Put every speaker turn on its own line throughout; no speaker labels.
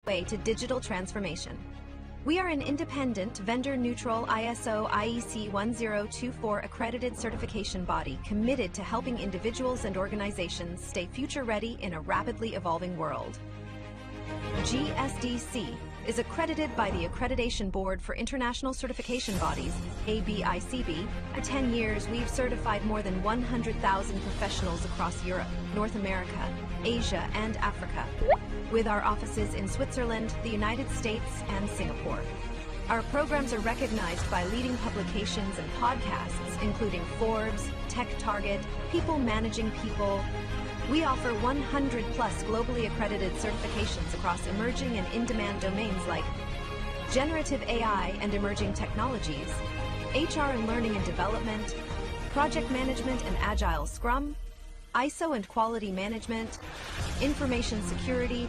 way to digital transformation. We are an independent, vendor-neutral ISO IEC 1024 accredited certification body committed to helping individuals and organizations stay future-ready in a rapidly evolving world. GSDC is accredited by the Accreditation Board for International Certification Bodies, ABICB. For 10 years, we've certified more than 100,000 professionals across Europe, North America, Asia, and Africa, with our offices in Switzerland, the United States, and Singapore. Our programs are recognized by leading publications and podcasts, including Forbes, Tech Target, People Managing People. We offer 100-plus globally accredited certifications across emerging and in-demand domains like generative AI and emerging technologies, HR and learning and development, project management and agile Scrum, ISO and quality management, information security.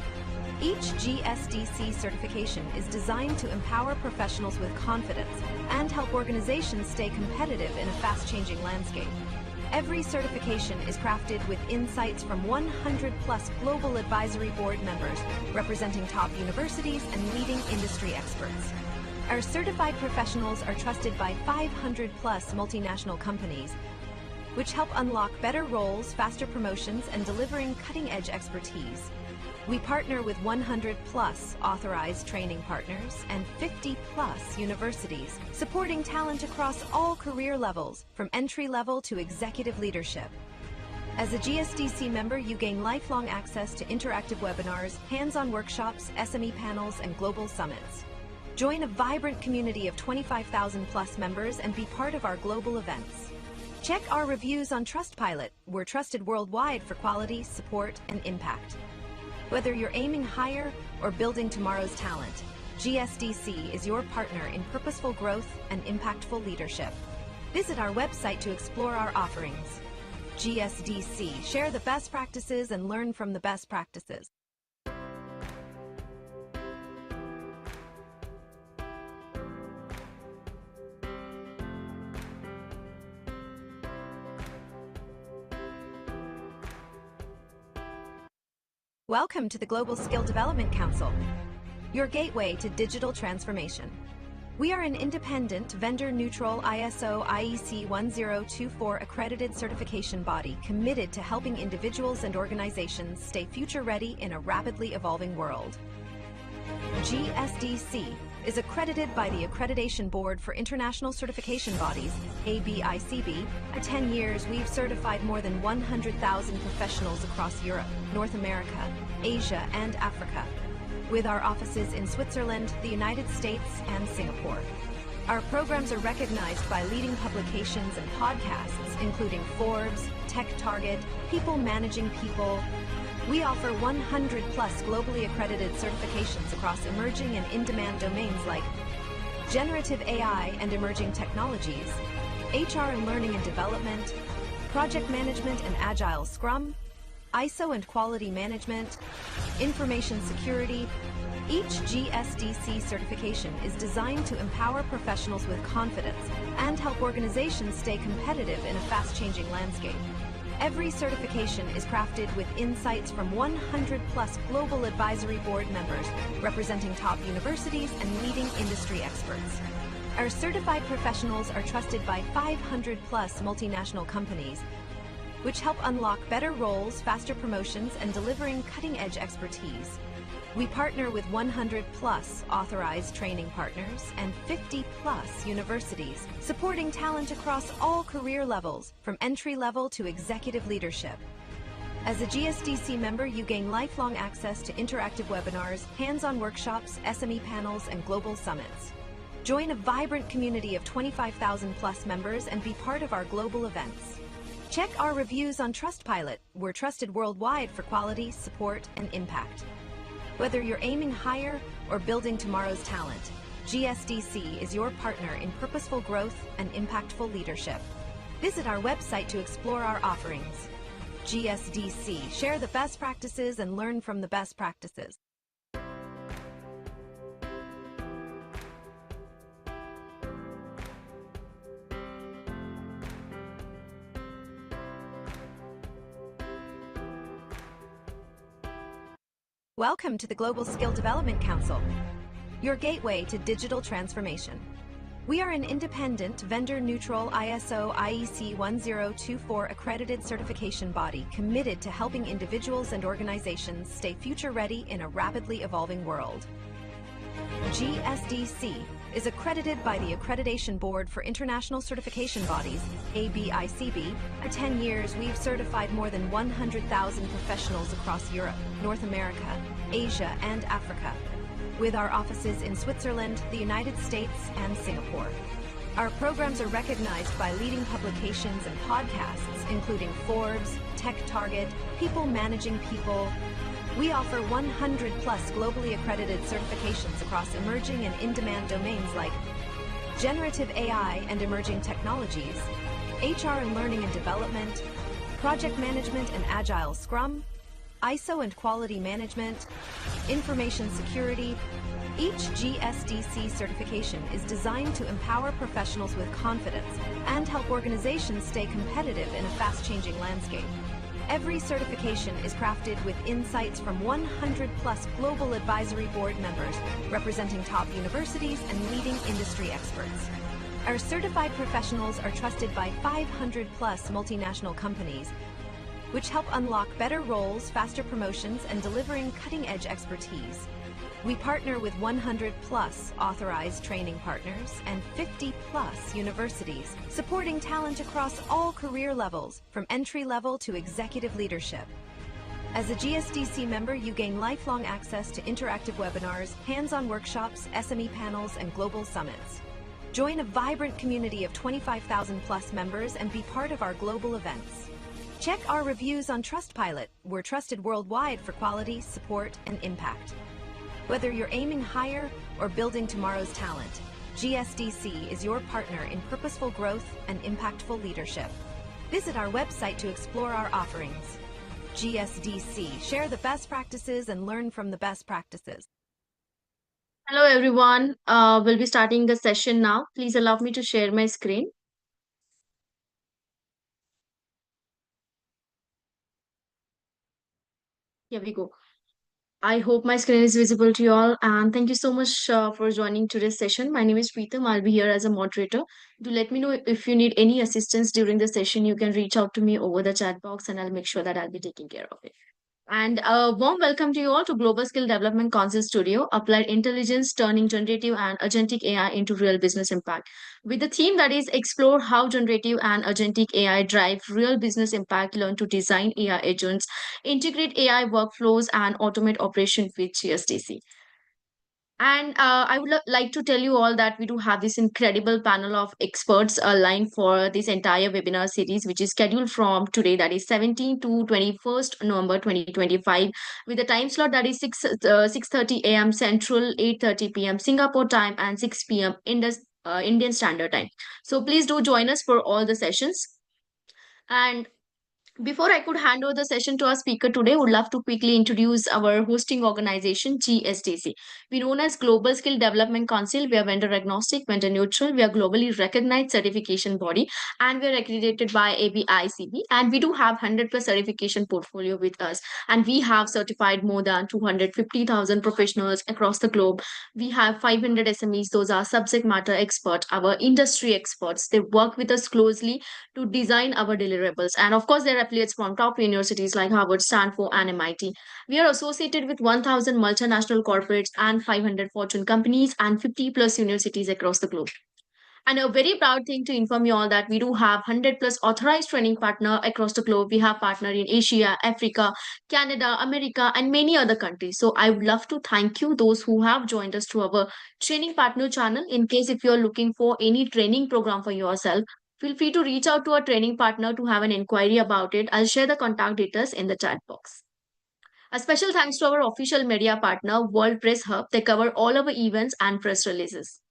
Each GSDC certification is designed to empower professionals with confidence and help organizations stay competitive in a fast-changing landscape. Every certification is crafted with insights from 100-plus global advisory board members representing top universities and leading industry experts. Our certified professionals are trusted by 500-plus multinational companies, which help unlock better roles, faster promotions, and delivering cutting-edge expertise. We partner with 100-plus authorized training partners and 50-plus universities, supporting talent across all career levels, from entry-level to executive leadership. As a GSDC member, you gain lifelong access to interactive webinars, hands-on workshops, SME panels, and global summits. Join a vibrant community of 25,000-plus members and be part of our global events. Check our reviews on Trustpilot. We're trusted worldwide for quality, support, and impact. Whether you're aiming higher or building tomorrow's talent, GSDC is your partner in purposeful growth and impactful leadership. Visit our website to explore our offerings. GSDC, share the best practices and learn from the best practices. Welcome to the Global Skill Development Council, your gateway to digital transformation. We are an independent, vendor-neutral ISO IEC 1024 accredited certification body committed to helping individuals and organizations stay future-ready in a rapidly evolving world. GSDC is accredited by the Accreditation Board for International Certification Bodies, ABICB. For 10 years, we've certified more than 100,000 professionals across Europe, North America, Asia, and Africa, with our offices in Switzerland, the United States, and Singapore. Our programs are recognized by leading publications and podcasts, including Forbes, Tech Target, People Managing People. We offer 100-plus globally accredited certifications across emerging and in-demand domains like generative AI and emerging technologies, HR and learning and development, project management and agile Scrum, ISO and quality management, information security. Each GSDC certification is designed to empower professionals with confidence and help organizations stay competitive in a fast-changing landscape. Every certification is crafted with insights from 100-plus global advisory board members representing top universities and leading industry experts. Our certified professionals are trusted by 500-plus multinational companies, which help unlock better roles, faster promotions, and delivering cutting-edge expertise. We partner with 100-plus authorized training partners and 50-plus universities, supporting talent across all career levels, from entry-level to executive leadership. As a GSDC member, you gain lifelong access to interactive webinars, hands-on workshops, SME panels, and global summits. Join a vibrant community of 25,000-plus members and be part of our global events. Check our reviews on Trustpilot. We're trusted worldwide for quality, support, and impact. Whether you're aiming higher or building tomorrow's talent, GSDC is your partner in purposeful growth and impactful leadership. Visit our website to explore our offerings. GSDC, share the best practices and learn from the best practices. Welcome to the Global Skill Development Council, your gateway to digital transformation. We are an independent, vendor-neutral ISO IEC 1024 accredited certification body committed to helping individuals and organizations stay future-ready in a rapidly evolving world. GSDC is accredited by the Accreditation Board for International Certification Bodies, ABICB. For 10 years, we've certified more than 100,000 professionals across Europe, North America, Asia, and Africa, with our offices in Switzerland, the United States, and Singapore. Our programs are recognized by leading publications and podcasts, including Forbes, Tech Target, People Managing People. We offer 100 plus globally accredited certifications across emerging and in-demand domains like generative AI and emerging technologies, HR and learning and development, project management and agile scrum, ISO and quality management, information security. Each GSDC certification is designed to empower professionals with confidence and help organizations stay competitive in a fast-changing landscape. Every certification is crafted with insights from 100 plus global advisory board members representing top universities and leading industry experts. Our certified professionals are trusted by 500 plus multinational companies, which help unlock better roles, faster promotions, and delivering cutting-edge expertise. We partner with 100 plus authorized training partners and 50 plus universities, supporting talent across all career levels, from entry level to executive leadership. As a GSDC member, you gain lifelong access to interactive webinars, hands-on workshops, SME panels, and global summits. Join a vibrant community of 25,000 plus members and be part of our global events. Check our reviews on Trustpilot. We're trusted worldwide for quality, support, and impact. Whether you're aiming higher or building tomorrow's talent, GSDC is your partner in purposeful growth and impactful leadership. Visit our website to explore our offerings. GSDC, share the best practices and learn from the best practices.
Hello everyone, we'll be starting the session now. Please allow me to share my screen. Here we go. I hope my screen is visible to you all, and thank you so much for joining today's session. My name is Preetham. I'll be here as a moderator. Do let me know if you need any assistance during the session. You can reach out to me over the chat box, and I'll make sure that I'll be taking care of it. And a warm welcome to you all to Global Skill Development Council Studio, Applied Intelligence, Turning Generative and Agentic AI into Real Business Impact. With the theme that is Explore How Generative and Agentic AI Drive Real Business Impact, learn to design AI agents, integrate AI workflows, and automate operations with GSDC. And I would like to tell you all that we do have this incredible panel of experts aligned for this entire webinar series, which is scheduled from today, that is 17 to 21st November 2025, with a time slot that is 6:30 a.m. Central, 8:30 p.m. Singapore time, and 6 p.m. Indian Standard Time. So please do join us for all the sessions. And before I could hand over the session to our speaker today, would love to quickly introduce our hosting organization, GSDC. We known as Global Skill Development Council. We are vendor agnostic, vendor neutral. We are globally recognized certification body, and we are accredited by ABICB. And we do have 100 plus certification portfolio with us. And we have certified more than 250,000 professionals across the globe. We have 500 SMEs. Those are subject matter experts, our industry experts. They work with us closely to design our deliverables. And of course, there are affiliates from top universities like Harvard, Stanford, and MIT. We are associated with 1,000 multinational corporates and 500 Fortune companies and 50 plus universities across the globe. And a very proud thing to inform you all that we do have 100 plus authorized training partner across the globe. We have partner in Asia, Africa, Canada, America, and many other countries. So I would love to thank you, those who have joined us to our training partner channel. In case if you're looking for any training program for yourself, feel free to reach out to our training partner to have an inquiry about it. I'll share the contact details in the chat box. A special thanks to our official media partner, World Press Hub. They cover all our events and press releases.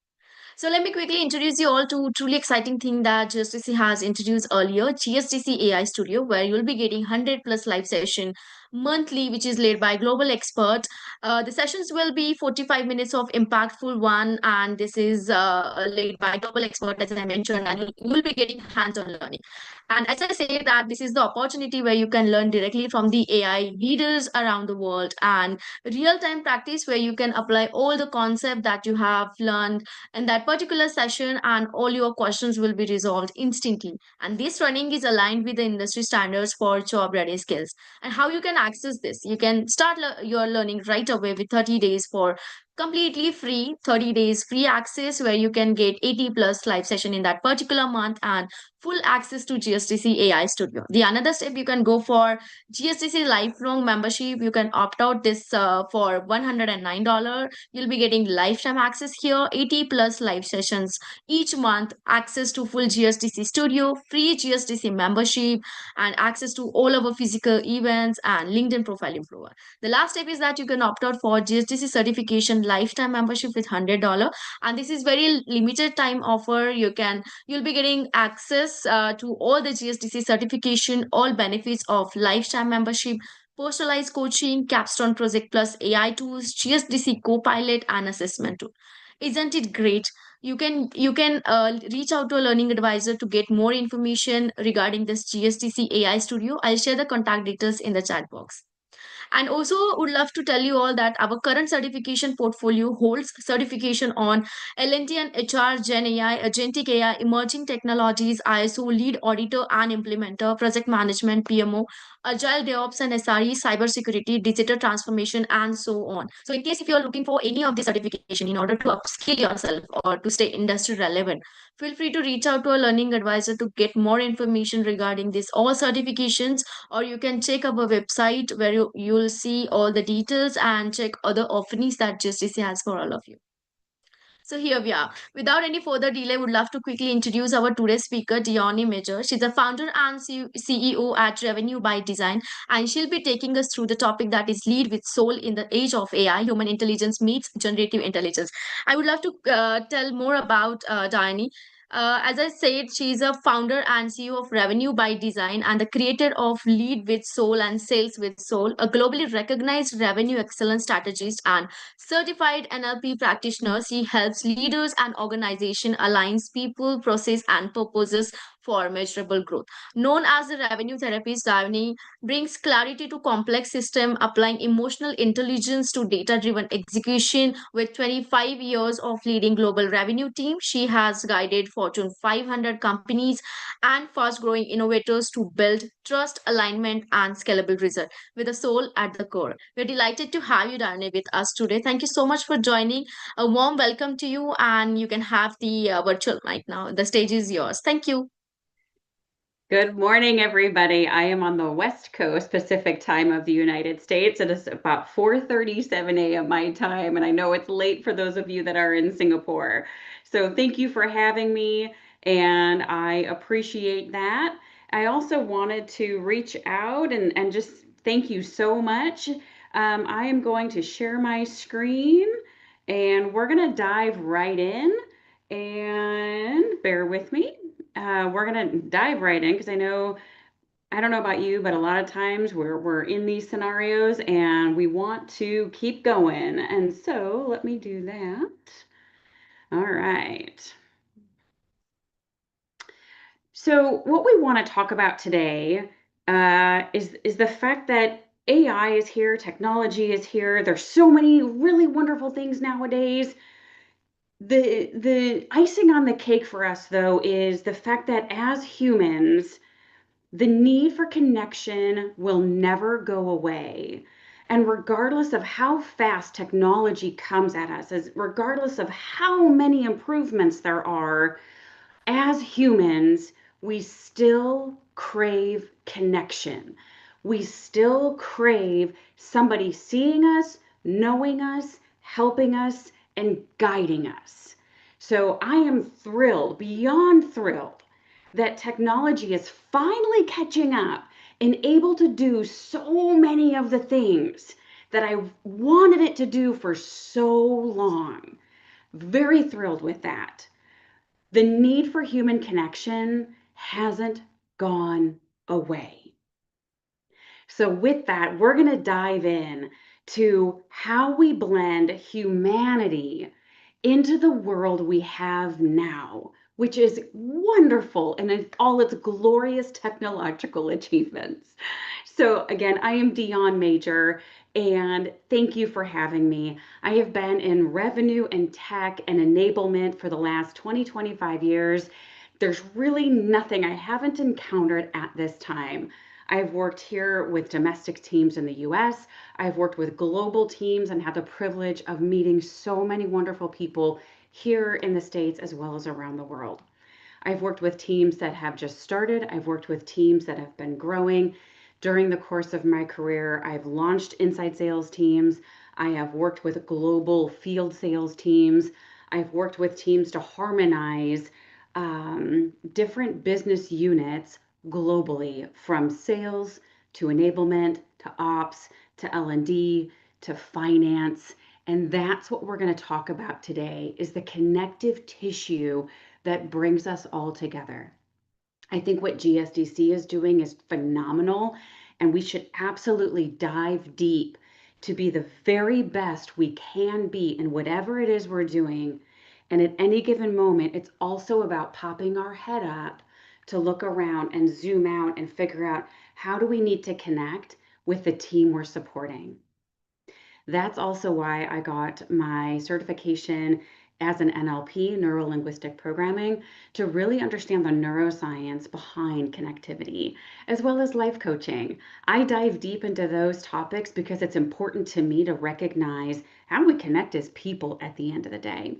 So let me quickly introduce you all to truly exciting thing that GSDC has introduced earlier, GSDC AI Studio, where you'll be getting 100 plus live session monthly, which is led by global expert. The sessions will be 45 minutes of impactful one, and this is led by global expert, as I mentioned, and you'll be getting hands-on learning. And as I say that this is the opportunity where you can learn directly from the AI leaders around the world and real-time practice where you can apply all the concept that you have learned in that particular session, and all your questions will be resolved instantly. And this training is aligned with the industry standards for job ready skills. And how you can access this, you can start your learning right away with 30 days for completely free, 30 days free access where you can get 80 plus live session in that particular month and full access to GSDC AI Studio. The another step, you can go for GSDC lifelong membership. You can opt out this for $109. You'll be getting lifetime access here, 80 plus live sessions each month, access to full GSDC Studio, free GSDC membership, and access to all our physical events and LinkedIn profile improver. The last step is that you can opt out for GSDC certification lifetime membership with $100, and this is very limited time offer. You'll be getting access to all the GSDC certification, all benefits of lifetime membership, personalized coaching, capstone project plus AI tools, GSDC Copilot, and assessment tool. Isn't it great? You can reach out to a learning advisor to get more information regarding this GSDC AI Studio. I'll share the contact details in the chat box. And also would love to tell you all that our current certification portfolio holds certification on L&D and HR, Gen AI, Agentic AI, emerging technologies, ISO, lead auditor and implementer, project management, PMO, agile DevOps and SRE, cybersecurity, digital transformation, and so on. So in case if you're looking for any of the certification in order to upskill yourself or to stay industry relevant, feel free to reach out to a learning advisor to get more information regarding this all certifications, or you can check our website where you'll see all the details and check other offerings that GSDC has for all of you. So here we are. Without any further delay, would love to quickly introduce our today's speaker, Dione Major. She's a founder and CEO at Revenue by Design, and she'll be taking us through the topic that is lead with soul in the age of AI, human intelligence meets generative intelligence. I would love to tell more about Dione. As I said, she's a founder and CEO of Revenue by Design and the creator of Lead with Soul and Sales with Soul, a globally recognized revenue excellence strategist and certified NLP practitioner. She helps leaders and organizations align people, process, and purposes for measurable growth. Known as the revenue therapist, Davini brings clarity to complex system, applying emotional intelligence to data-driven execution. With 25 years of leading global revenue team, she has guided Fortune 500 companies and fast-growing innovators to build trust, alignment, and scalable results with a soul at the core. We're delighted to have you, Darne, with us today. Thank you so much for joining. A warm welcome to you, and you can have the virtual mic now. The stage is yours. Thank you.
Good morning, everybody. I am on the West Coast Pacific time of the United States. It is about 4:37 a.m. my time, and I know it's late for those of you that are in Singapore. So thank you for having me, and I appreciate that. I also wanted to reach out and just thank you so much. I am going to share my screen, and we're going to dive right in, and bear with me. We're gonna dive right in because I don't know about you, but a lot of times we're in these scenarios and we want to keep going. And so let me do that. All right. So what we want to talk about today is the fact that AI is here, technology is here. There's so many really wonderful things nowadays. The icing on the cake for us, though, is the fact that as humans, the need for connection will never go away. And regardless of how fast technology comes at us, regardless of how many improvements there are, as humans, we still crave connection. We still crave somebody seeing us, knowing us, helping us, and guiding us. So I am thrilled, beyond thrilled, that technology is finally catching up and able to do so many of the things that I wanted it to do for so long. Very thrilled with that. The need for human connection hasn't gone away. So with that, we're going to dive in to how we blend humanity into the world we have now, which is wonderful in all its glorious technological achievements. So again, I am Dion Major, and thank you for having me. I have been in revenue and tech and enablement for the last 25 years. There's really nothing I haven't encountered at this time. I've worked here with domestic teams in the US. I've worked with global teams and had the privilege of meeting so many wonderful people here in the States as well as around the world. I've worked with teams that have just started. I've worked with teams that have been growing. During the course of my career, I've launched inside sales teams. I have worked with global field sales teams. I've worked with teams to harmonize different business units globally, from sales to enablement to ops to L&D to finance. And that's what we're going to talk about today, is the connective tissue that brings us all together. I think what GSDC is doing is phenomenal, and we should absolutely dive deep to be the very best we can be in whatever it is we're doing. And at any given moment, it's also about popping our head up to look around and zoom out and figure out, how do we need to connect with the team we're supporting? That's also why I got my certification as an NLP, neuro linguistic programming, to really understand the neuroscience behind connectivity, as well as life coaching. I dive deep into those topics because it's important to me to recognize how we connect as people at the end of the day,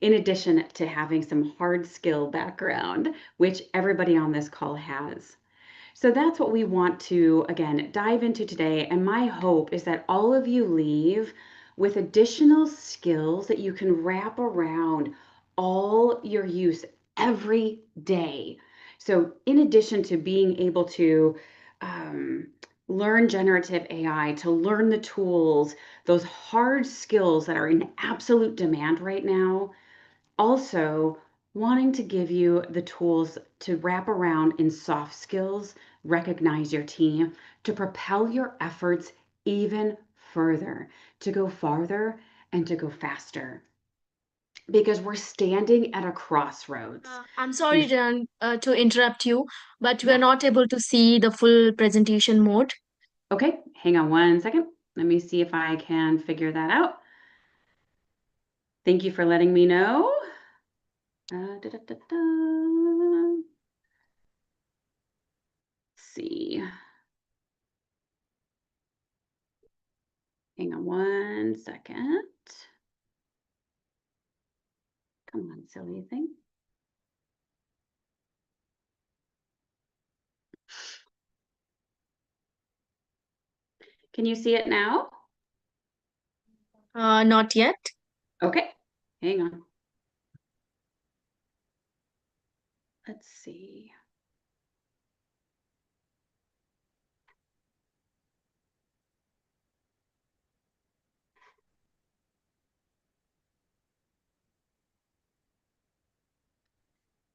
in addition to having some hard skill background, which everybody on this call has. So that's what we want to, again, dive into today. And my hope is that all of you leave with additional skills that you can wrap around all your use every day. So in addition to being able to learn generative AI, to learn the tools, those hard skills that are in absolute demand right now, also wanting to give you the tools to wrap around in soft skills, recognize your team, to propel your efforts even further, to go farther and to go faster. Because we're standing at a crossroads.
I'm sorry, Jan, to interrupt you, but we are
Yeah.
not able to see the full presentation mode.
Okay, hang on one second. Let me see if I can figure that out. Thank you for letting me know. Let's see. Hang on one second. Come on, silly thing. Can you see it now?
Not yet.
Okay, hang on. Let's see.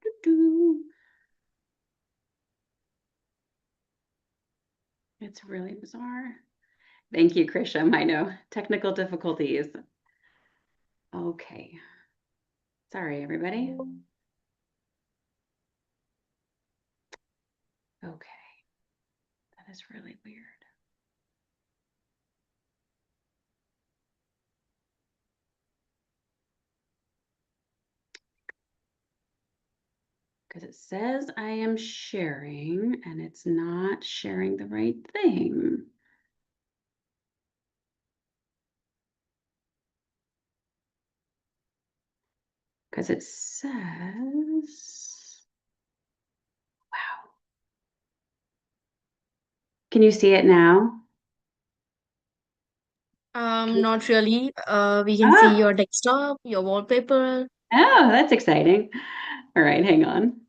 Doo-doo. It's really bizarre. Thank you, Krisham. I know, technical difficulties. Okay. Sorry, everybody. Okay. That is really weird. Because it says I am sharing and it's not sharing the right thing. Because it says, wow. Can you see it now?
Not really. We can see
Ah,
your desktop, your wallpaper.
oh, that's exciting. All right, hang on.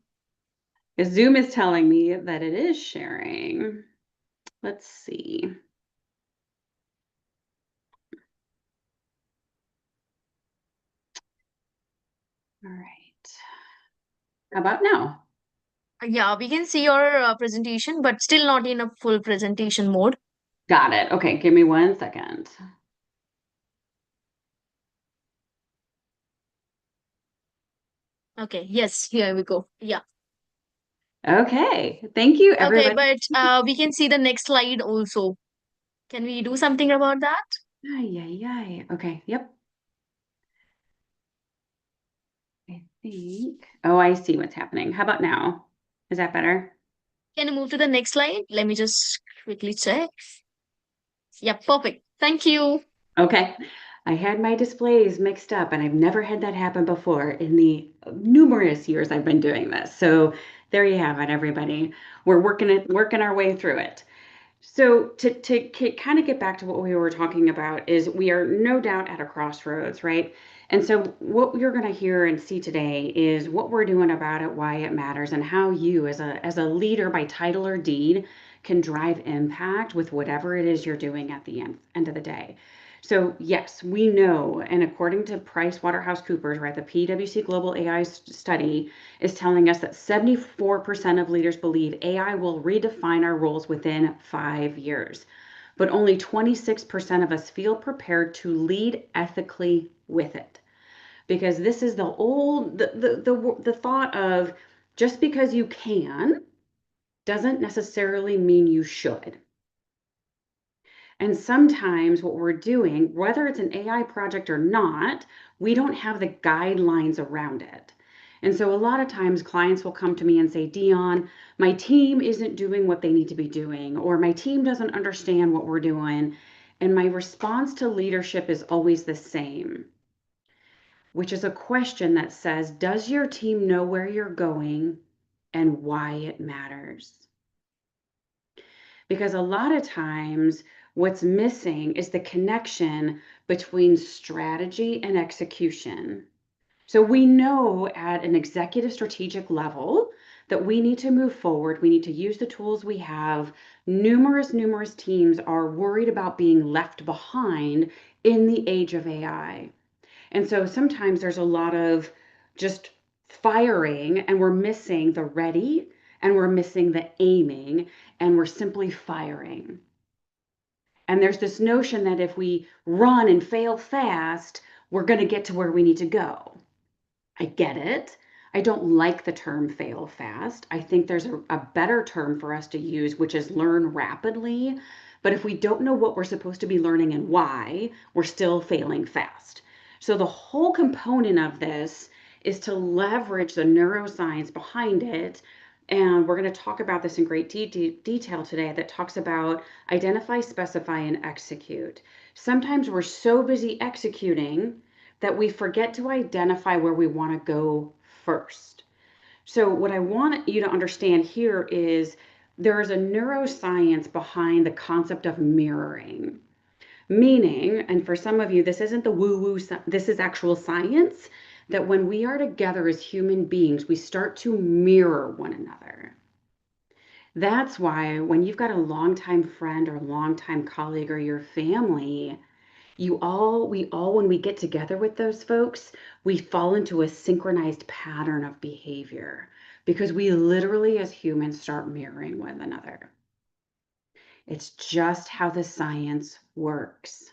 Zoom is telling me that it is sharing. Let's see. All right. How about now?
Yeah, we can see your presentation, but still not in a full presentation mode.
Got it. Okay, give me 1 second.
Okay, yes, here we go. Yeah.
Okay, thank you,
Okay,
everybody.
but we can see the next slide also. Can we do something about that?
Ay, ay, ay. Okay, yep. I think. Oh, I see what's happening. How about now? Is that better?
Can you move to the next slide? Let me just quickly check. Yeah, perfect. Thank you.
Okay. I had my displays mixed up, and I've never had that happen before in the numerous years I've been doing this. So there you have it, everybody. We're working our way through it. So to kind of get back to what we were talking about is we are no doubt at a crossroads, right? And so what you're going to hear and see today is what we're doing about it, why it matters, and how you as a leader by title or deed can drive impact with whatever it is you're doing at the end of the day. So yes, we know, and according to PricewaterhouseCoopers, right, the PwC Global AI study is telling us that 74% of leaders believe AI will redefine our roles within 5 years. But only 26% of us feel prepared to lead ethically with it. Because this is the thought of just because you can doesn't necessarily mean you should. And sometimes what we're doing, whether it's an AI project or not, we don't have the guidelines around it. And so a lot of times clients will come to me and say, Dion, my team isn't doing what they need to be doing, or my team doesn't understand what we're doing. And my response to leadership is always the same, which is a question that says, does your team know where you're going and why it matters? Because a lot of times what's missing is the connection between strategy and execution. So we know at an executive strategic level that we need to move forward. We need to use the tools we have. Numerous teams are worried about being left behind in the age of AI. And so sometimes there's a lot of just firing, and we're missing the ready, and we're missing the aiming, and we're simply firing. And there's this notion that if we run and fail fast, we're going to get to where we need to go. I get it. I don't like the term fail fast. I think there's a better term for us to use, which is learn rapidly. But if we don't know what we're supposed to be learning and why, we're still failing fast. So the whole component of this is to leverage the neuroscience behind it. And we're going to talk about this in great detail today that talks about identify, specify, and execute. Sometimes we're so busy executing that we forget to identify where we want to go first. So, what I want you to understand here is there is a neuroscience behind the concept of mirroring. Meaning, and for some of you, this isn't the woo woo, this is actual science, that when we are together as human beings, we start to mirror one another. That's why when you've got a longtime friend or a longtime colleague or your family, we all, when we get together with those folks, we fall into a synchronized pattern of behavior because we literally, as humans, start mirroring one another. It's just how the science works.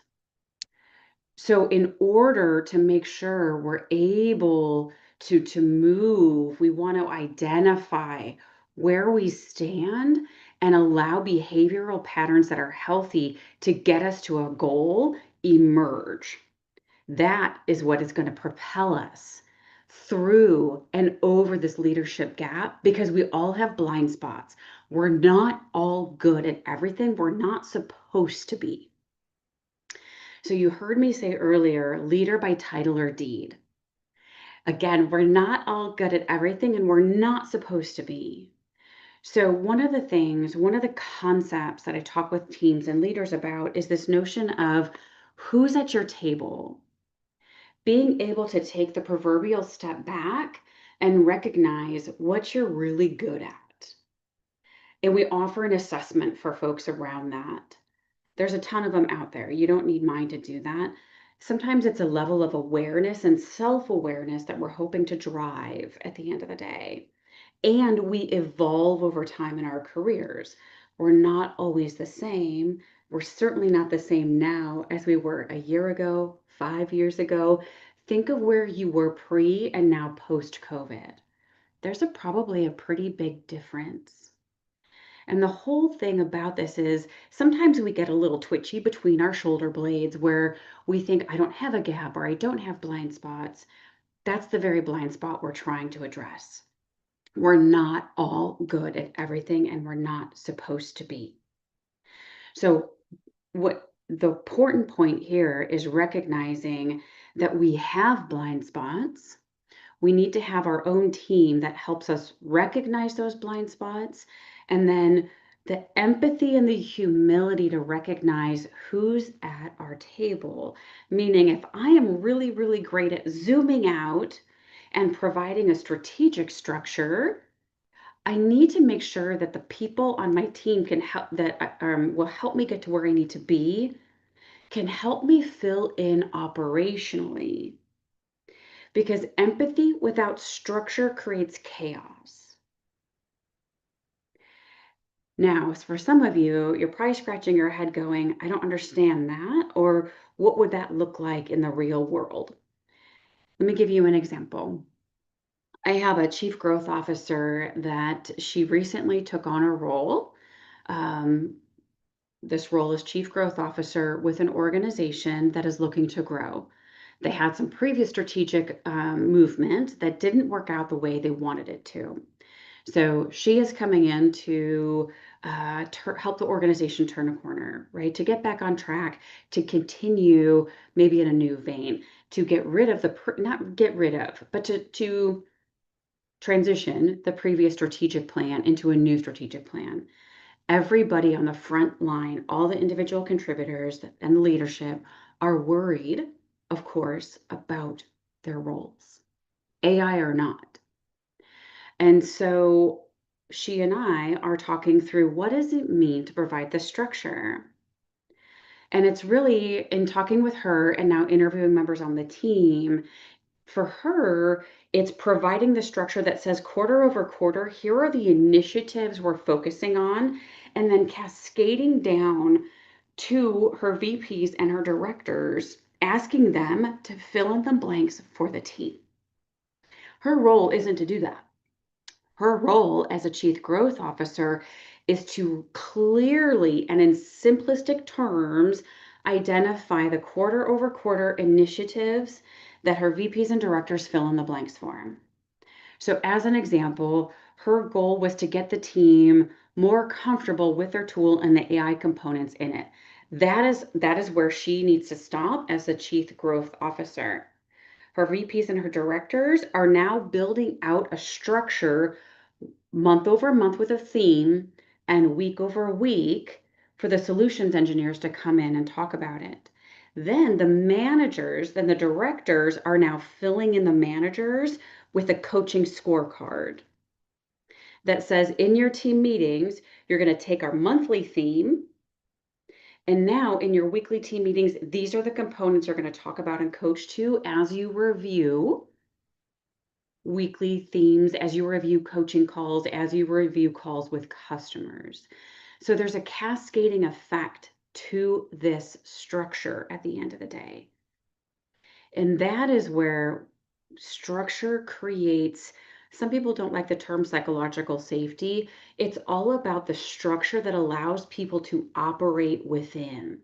So, in order to make sure we're able to move, we want to identify where we stand and allow behavioral patterns that are healthy to get us to a goal emerge. That is what is going to propel us through and over this leadership gap because we all have blind spots. We're not all good at everything. We're not supposed to be. So you heard me say earlier, leader by title or deed. Again, we're not all good at everything and we're not supposed to be. So one of the concepts that I talk with teams and leaders about is this notion of who's at your table. Being able to take the proverbial step back and recognize what you're really good at. And we offer an assessment for folks around that. There's a ton of them out there. You don't need mine to do that. sometimes it's a level of awareness and self-awareness that we're hoping to drive at the end of the day. And we evolve over time in our careers. We're not always the same. We're certainly not the same now as we were a year ago, 5 years ago. Think of where you were pre and now post-COVID. There's probably a pretty big difference. And the whole thing about this is sometimes we get a little twitchy between our shoulder blades where we think, I don't have a gap or I don't have blind spots. That's the very blind spot we're trying to address. We're not all good at everything, and we're not supposed to be. So, what the important point here is recognizing that we have blind spots. We need to have our own team that helps us recognize those blind spots, and then the empathy and the humility to recognize who's at our table. Meaning, if I am really, really great at zooming out and providing a strategic structure, I need to make sure that the people on my team can help that will help me get to where I need to be, can help me fill in operationally. Because empathy without structure creates chaos. Now, for some of you, you're probably scratching your head going, I don't understand that, or what would that look like in the real world? Let me give you an example. I have a chief growth officer that she recently took on a role. This role is chief growth officer with an organization that is looking to grow. They had some previous strategic movement that didn't work out the way they wanted it to. So she is coming in to help the organization turn a corner, right? To get back on track, to continue maybe in a new vein, to get rid of not get rid of, but to transition the previous strategic plan into a new strategic plan. Everybody on the front line, all the individual contributors and the leadership are worried, of course, about their roles, AI or not. And so she and I are talking through what does it mean to provide the structure? And it's really in talking with her and now interviewing members on the team. For her, it's providing the structure that says quarter over quarter, here are the initiatives we're focusing on, and then cascading down to her VPs and her directors, asking them to fill in the blanks for the team. Her role isn't to do that. Her role as a chief growth officer is to clearly and in simplistic terms identify the quarter over quarter initiatives that her VPs and directors fill in the blanks for. So as an example, her goal was to get the team more comfortable with their tool and the AI components in it. That is where she needs to stop as the chief growth officer. Her VPs and her directors are now building out a structure month over month with a theme and week over week for the solutions engineers to come in and talk about it. Then the managers, then the directors are now filling in the managers with a coaching scorecard that says in your team meetings, you're going to take our monthly theme. And now in your weekly team meetings, these are the components you're going to talk about and coach to as you review weekly themes, as you review coaching calls, as you review calls with customers. So there's a cascading effect to this structure at the end of the day. And that is where structure creates, some people don't like the term psychological safety. It's all about the structure that allows people to operate within.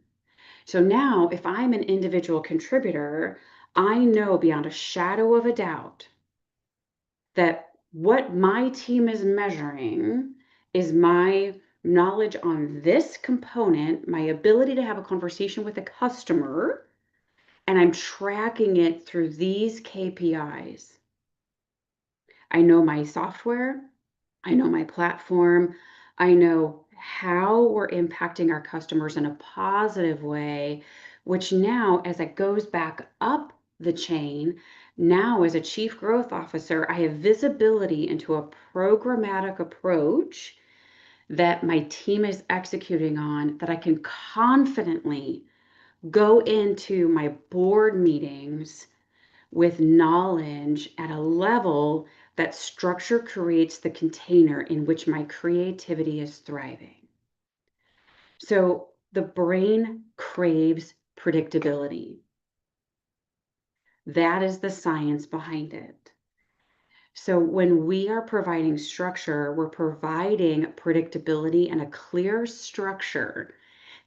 So now if I'm an individual contributor, I know beyond a shadow of a doubt that what my team is measuring is my knowledge on this component, my ability to have a conversation with a customer, and I'm tracking it through these KPIs. I know my software, I know my platform, I know how we're impacting our customers in a positive way, which now, as it goes back up the chain, now as a chief growth officer, I have visibility into a programmatic approach that my team is executing on that I can confidently go into my board meetings with knowledge at a level that structure creates the container in which my creativity is thriving. So the brain craves predictability. That is the science behind it. So when we are providing structure, we're providing predictability and a clear structure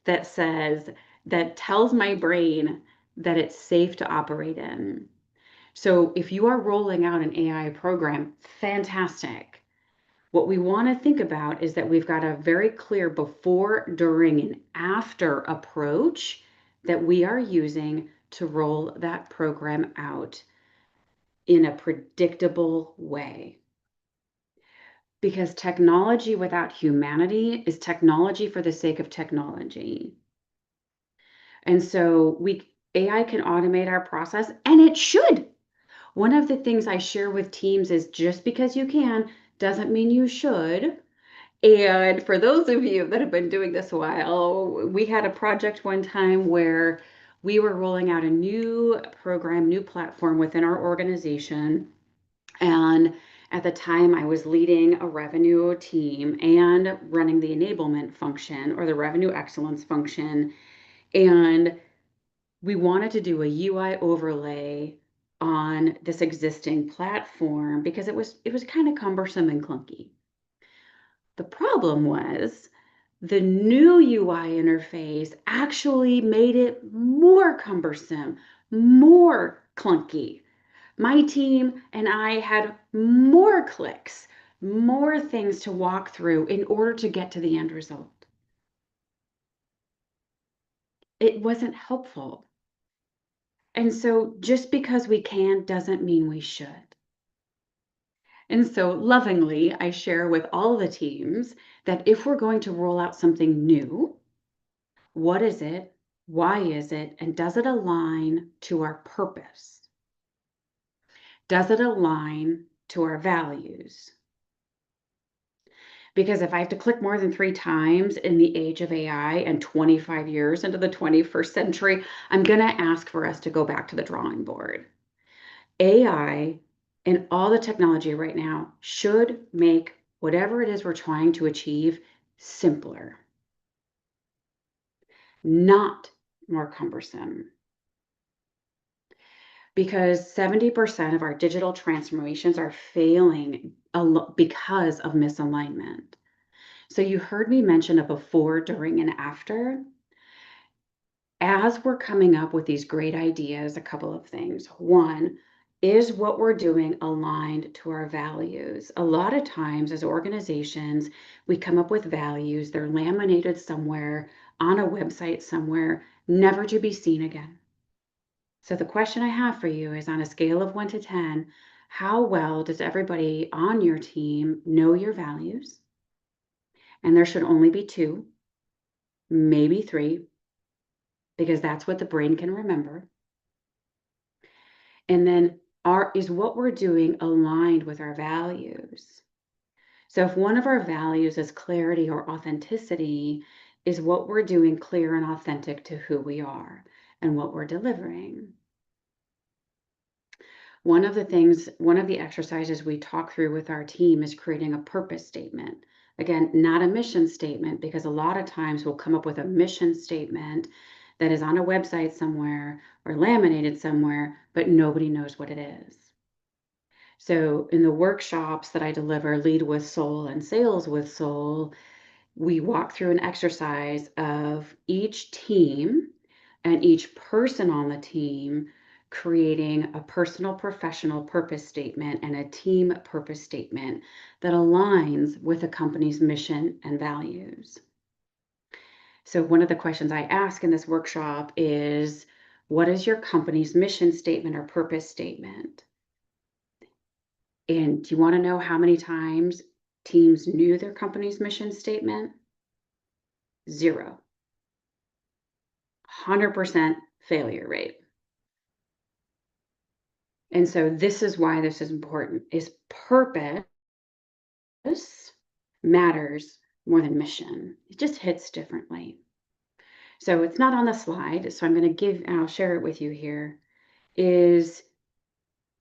that tells my brain that it's safe to operate in. So if you are rolling out an AI program, fantastic. What we want to think about is that we've got a very clear before, during, and after approach that we are using to roll that program out in a predictable way. Because technology without humanity is technology for the sake of technology. And so AI can automate our process, and it should. One of the things I share with teams is just because you can doesn't mean you should. And for those of you that have been doing this a while, we had a project one time where we were rolling out a new program, new platform within our organization. And at the time, I was leading a revenue team and running the enablement function or the revenue excellence function. And we wanted to do a UI overlay on this existing platform because it was kind of cumbersome and clunky. The problem was the new UI interface actually made it more cumbersome, more clunky. My team and I had more clicks, more things to walk through in order to get to the end result. It wasn't helpful. And so just because we can doesn't mean we should. And so lovingly, I share with all the teams that if we're going to roll out something new, what is it? Why is it? And does it align to our purpose? Does it align to our values? Because if I have to click more than 3 times in the age of AI and 25 years into the 21st century, I'm going to ask for us to go back to the drawing board. AI and all the technology right now should make whatever it is we're trying to achieve simpler, not more cumbersome. Because 70% of our digital transformations are failing because of misalignment. So you heard me mention a before, during, and after. As we're coming up with these great ideas, a couple of things. One, is what we're doing aligned to our values? A lot of times as organizations, we come up with values, they're laminated somewhere on a website somewhere, never to be seen again. So the question I have for you is on a scale of 1 to 10, how well does everybody on your team know your values? And there should only be 2, maybe 3, because that's what the brain can remember. And then is what we're doing aligned with our values? So if one of our values is clarity or authenticity, is what we're doing clear and authentic to who we are and what we're delivering? One of the exercises we talk through with our team is creating a purpose statement. Again, not a mission statement, because a lot of times we'll come up with a mission statement that is on a website somewhere or laminated somewhere, but nobody knows what it is. So in the workshops that I deliver, Lead with Soul and Sales with Soul, we walk through an exercise of each team and each person on the team creating a personal professional purpose statement and a team purpose statement that aligns with the company's mission and values. So one of the questions I ask in this workshop is, what is your company's mission statement or purpose statement? And do you want to know how many times teams knew their company's mission statement? 0. 100% failure rate. And so this is why this is important, is purpose matters more than mission. It just hits differently. So it's not on the slide, so I'm going to I'll share it with you here, is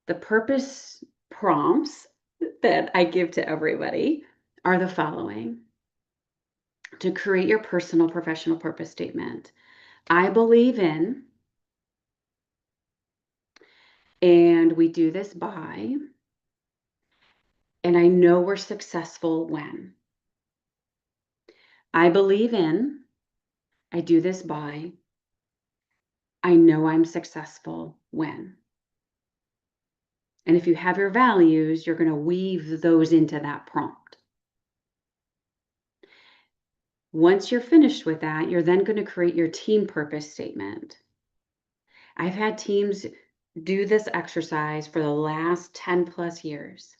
the purpose prompts that I give to everybody are the following. To create your personal professional purpose statement. I believe in, and we do this by, and I know we're successful when. I believe in, I do this by, I know I'm successful when. And if you have your values, you're going to weave those into that prompt. Once you're finished with that, you're then going to create your team purpose statement. I've had teams do this exercise for the last 10 plus years.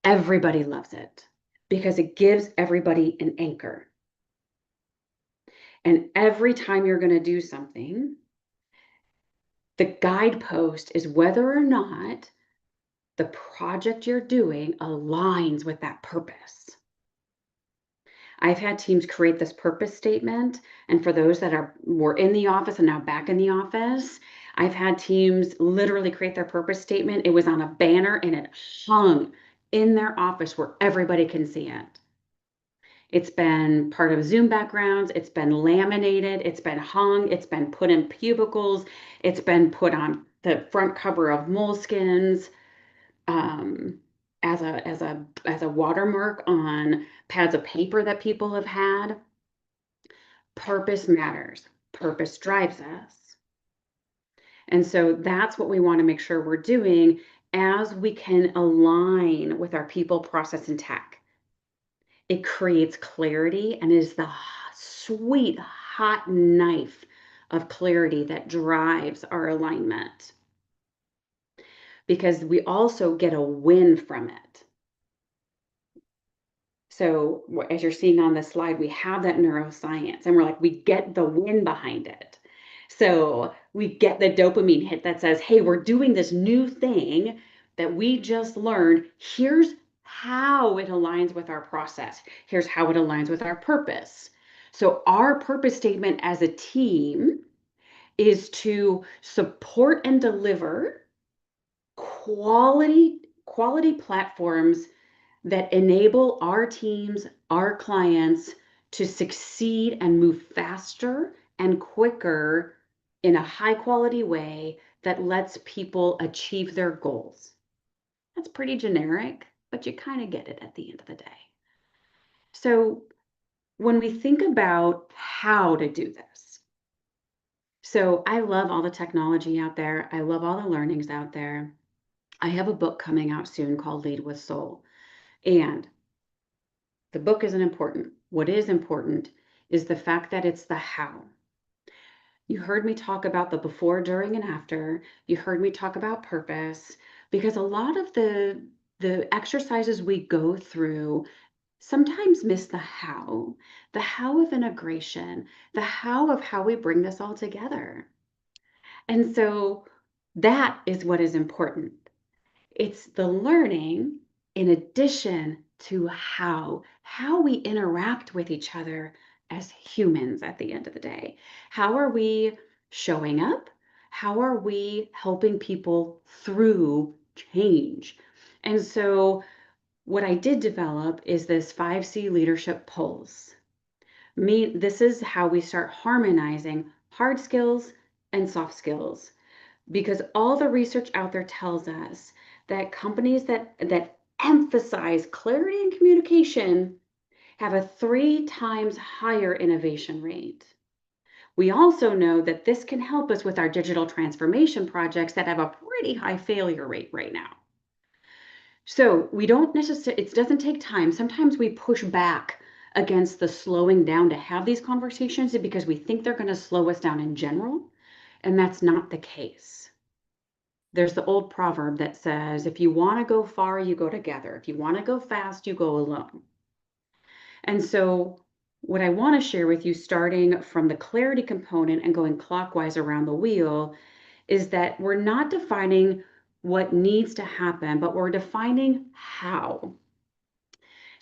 Everybody loves it because it gives everybody an anchor. And every time you're going to do something, the guidepost is whether or not the project you're doing aligns with that purpose. I've had teams create this purpose statement, and for those that were in the office and now back in the office, I've had teams literally create their purpose statement. It was on a banner and it hung in their office where everybody can see it. It's been part of Zoom backgrounds, it's been laminated, it's been hung, it's been put in cubicles, it's been put on the front cover of moleskins, as a watermark on pads of paper that people have had. Purpose matters. Purpose drives us. And so that's what we want to make sure we're doing as we can align with our people, process, and tech. It creates clarity and is the sweet, hot knife of clarity that drives our alignment. Because we also get a win from it. So as you're seeing on the slide, we have that neuroscience and we're like, we get the win behind it. So we get the dopamine hit that says, hey, we're doing this new thing that we just learned. Here's how it aligns with our process. Here's how it aligns with our purpose. So our purpose statement as a team is to support and deliver quality platforms that enable our teams, our clients to succeed and move faster and quicker in a high quality way that lets people achieve their goals. That's pretty generic, but you kind of get it at the end of the day. So when we think about how to do this, so I love all the technology out there. I love all the learnings out there. I have a book coming out soon called Lead with Soul. And the book isn't important. What is important is the fact that it's the how. You heard me talk about the before, during, and after. You heard me talk about purpose, because a lot of the exercises we go through sometimes miss the how of integration, the how of how we bring this all together. And so that is what is important. It's the learning in addition to how we interact with each other as humans at the end of the day. How are we showing up? How are we helping people through change? And so what I did develop is this 5C leadership pulse. This is how we start harmonizing hard skills and soft skills, because all the research out there tells us that companies that emphasize clarity and communication have a 3 times higher innovation rate. We also know that this can help us with our digital transformation projects that have a pretty high failure rate right now. So we don't necessarily, it doesn't take time. Sometimes we push back against the slowing down to have these conversations because we think they're going to slow us down in general, and that's not the case. There's the old proverb that says, if you want to go far, you go together. If you want to go fast, you go alone. And so what I want to share with you, starting from the clarity component and going clockwise around the wheel, is that we're not defining what needs to happen, but we're defining how.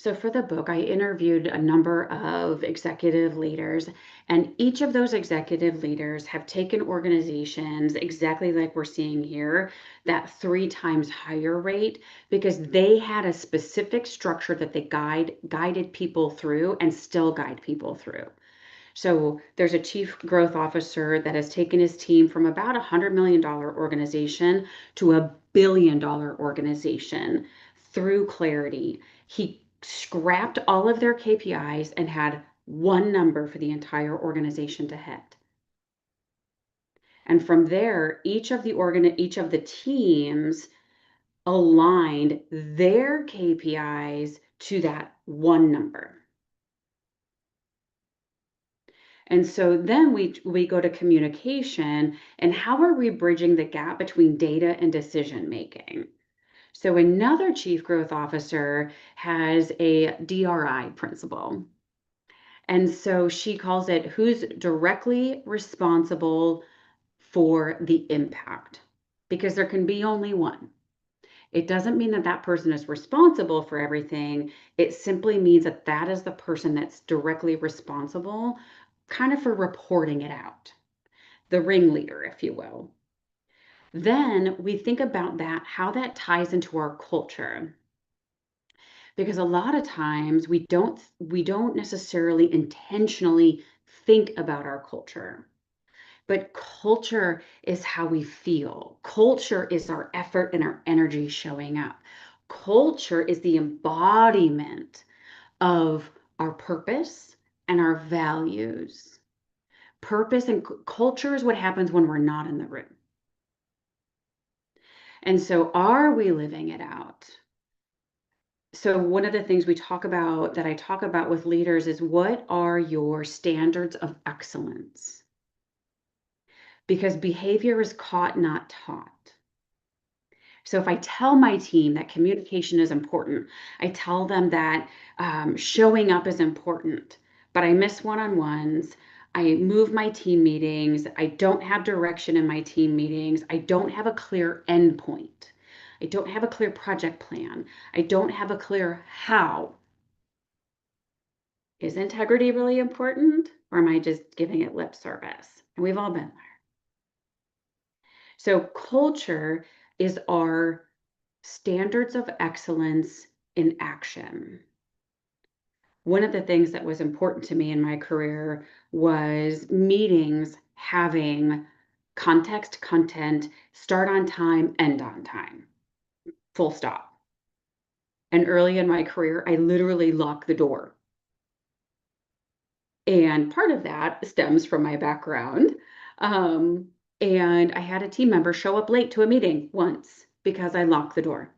So for the book, I interviewed a number of executive leaders, and each of those executive leaders have taken organizations exactly like we're seeing here, that 3 times higher rate, because they had a specific structure that they guided people through and still guide people through. So there's a chief growth officer that has taken his team from about $100 million organization to a $1 billion organization through clarity. He scrapped all of their KPIs and had one number for the entire organization to hit. And from there, each of the teams aligned their KPIs to that one number. And so then we go to communication, and how are we bridging the gap between data and decision making? So another chief growth officer has a DRI principle. And so she calls it who's directly responsible for the impact, because there can be only one. It doesn't mean that that person is responsible for everything. It simply means that that is the person that's directly responsible, kind of for reporting it out, the ringleader, if you will. Then we think about that, how that ties into our culture. Because a lot of times we don't necessarily intentionally think about our culture. But culture is how we feel. Culture is our effort and our energy showing up. Culture is the embodiment of our purpose and our values. Purpose and culture is what happens when we're not in the room. And so, are we living it out? So, one of the things I talk about with leaders is, what are your standards of excellence? Because behavior is caught, not taught. So if I tell my team that communication is important, I tell them that showing up is important, but I miss one-on-ones, I move my team meetings, I don't have direction in my team meetings, I don't have a clear endpoint, I don't have a clear project plan, I don't have a clear how. Is integrity really important, or am I just giving it lip service? And we've all been there. So culture is our standards of excellence in action. One of the things that was important to me in my career was meetings having context, content, start on time, end on time, full stop. And early in my career, I literally locked the door. And part of that stems from my background. And I had a team member show up late to a meeting once because I locked the door.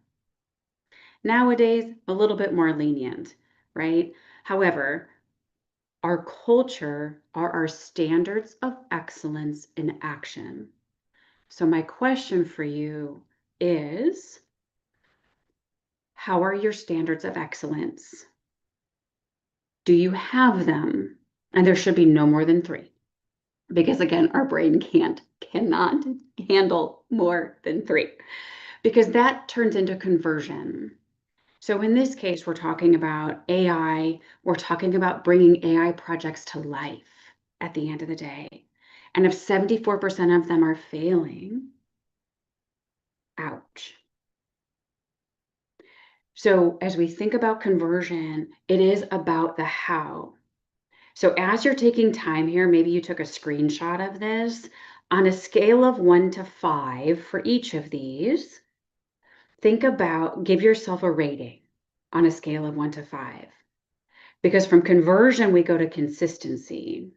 Nowadays, a little bit more lenient, right? However, our culture are our standards of excellence in action. So my question for you is, how are your standards of excellence? Do you have them? And there should be no more than 3. Because again, our brain cannot handle more than 3. Because that turns into conversion. So in this case, we're talking about AI. We're talking about bringing AI projects to life at the end of the day. And if 74% of them are failing, ouch. So as we think about conversion, it is about the how. So as you're taking time here, maybe you took a screenshot of this. On a scale of 1 to 5 for each of these, give yourself a rating on a scale of 1 to 5. Because from conversion, we go to consistency.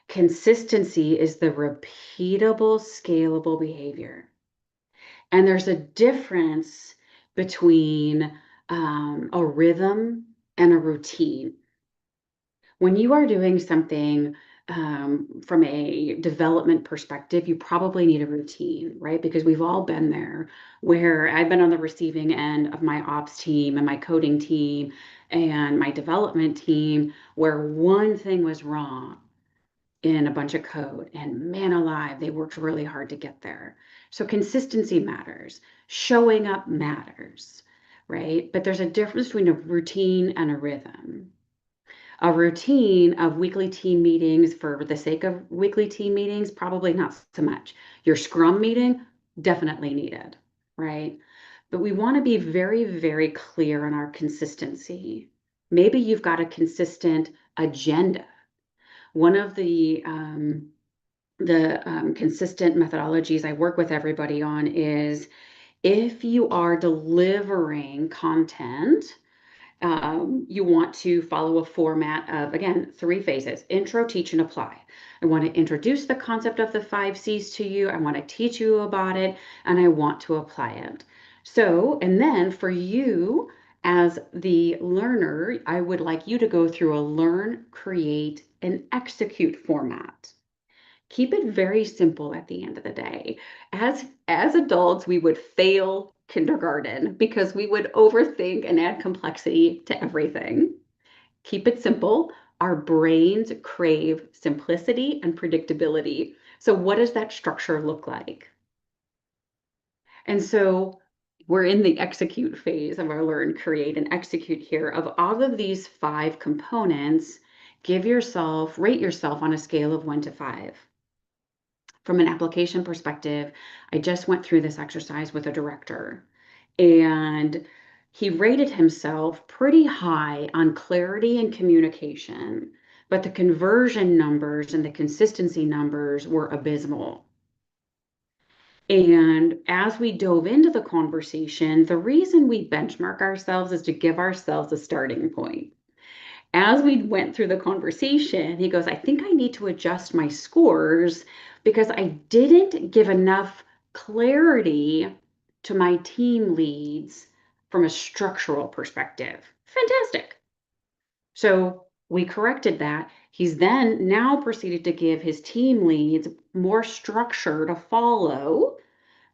Consistency is the repeatable, scalable behavior. And there's a difference between a rhythm and a routine. When you are doing something from a development perspective, you probably need a routine, right? Because we've all been there, where I've been on the receiving end of my ops team and my coding team and my development team, where one thing was wrong in a bunch of code, and man alive, they worked really hard to get there. So consistency matters. Showing up matters. right? But there's a difference between a routine and a rhythm. A routine of weekly team meetings for the sake of weekly team meetings, probably not so much. Your Scrum meeting, definitely needed, right? But we want to be very, very clear on our consistency. Maybe you've got a consistent agenda. One of the consistent methodologies I work with everybody on is if you are delivering content, you want to follow a format of, again, 3 phases: intro, teach, and apply. I want to introduce the concept of the 5 C's to you. I want to teach you about it, and I want to apply it. So, and then for you as the learner, I would like you to go through a learn, create, and execute format. Keep it very simple at the end of the day. As adults, we would fail kindergarten because we would overthink and add complexity to everything. Keep it simple. Our brains crave simplicity and predictability. So what does that structure look like? And so we're in the execute phase of our learn, create, and execute here. Of all of these 5 components, rate yourself on a scale of 1 to 5. From an application perspective, I just went through this exercise with a director, and he rated himself pretty high on clarity and communication, but the conversion numbers and the consistency numbers were abysmal. And as we dove into the conversation, the reason we benchmark ourselves is to give ourselves a starting point. As we went through the conversation, he goes, I think I need to adjust my scores because I didn't give enough clarity to my team leads from a structural perspective. Fantastic. So we corrected that. He's then now proceeded to give his team leads more structure to follow,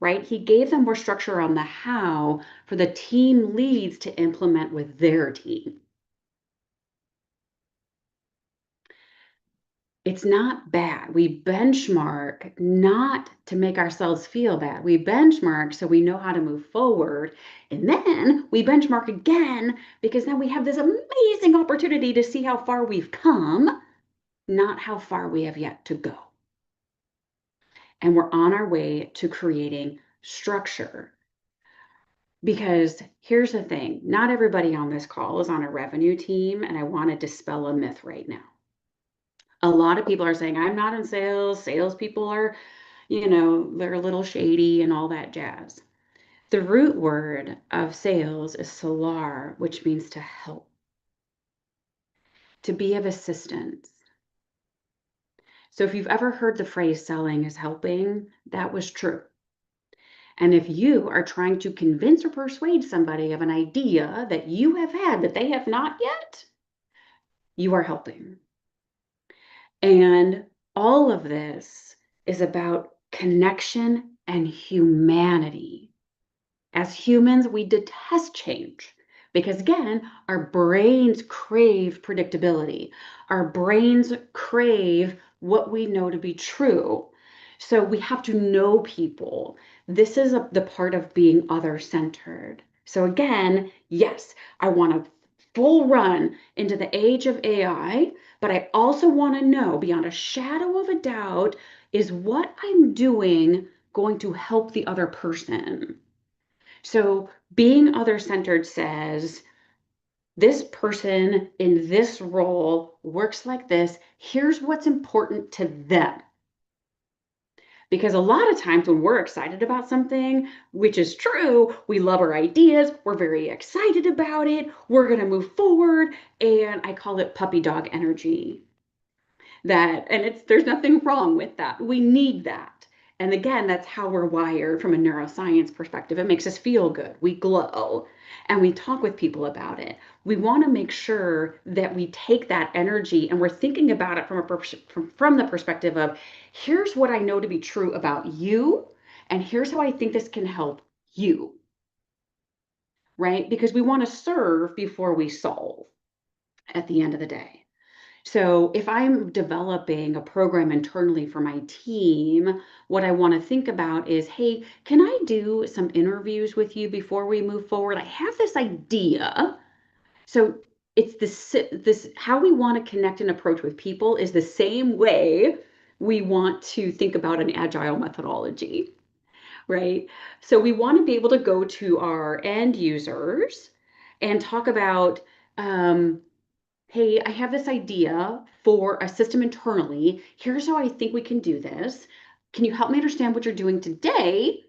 right? He gave them more structure on the how for the team leads to implement with their team. It's not bad. We benchmark not to make ourselves feel bad. We benchmark so we know how to move forward. And then we benchmark again because now we have this amazing opportunity to see how far we've come, not how far we have yet to go. And we're on our way to creating structure. Because here's the thing, not everybody on this call is on a revenue team, and I want to dispel a myth right now. A lot of people are saying, I'm not in sales. Salespeople are, they're a little shady and all that jazz. The root word of sales is salar, which means to help, to be of assistance. So if you've ever heard the phrase selling is helping, that was true. And if you are trying to convince or persuade somebody of an idea that you have had that they have not yet, you are helping. And all of this is about connection and humanity. As humans, we detest change because, again, our brains crave predictability. Our brains crave what we know to be true. So we have to know people. This is the part of being other-centered. So again, yes, I want to full run into the age of AI, but I also want to know beyond a shadow of a doubt, is what I'm doing going to help the other person? So being other-centered says, this person in this role works like this. Here's what's important to them. Because a lot of times when we're excited about something, which is true, we love our ideas, we're very excited about it, we're going to move forward, and I call it puppy dog energy. There's nothing wrong with that. We need that. And again, that's how we're wired from a neuroscience perspective. It makes us feel good. We glow and we talk with people about it. We want to make sure that we take that energy and we're thinking about it from the perspective of, here's what I know to be true about you, and here's how I think this can help you, right? Because we want to serve before we solve at the end of the day. So if I'm developing a program internally for my team, what I want to think about is, hey, can I do some interviews with you before we move forward? I have this idea. So it's this how we want to connect and approach with people is the same way we want to think about an agile methodology, right? So we want to be able to go to our end users and talk about, hey, I have this idea for a system internally. Here's how I think we can do this. Can you help me understand what you're doing today?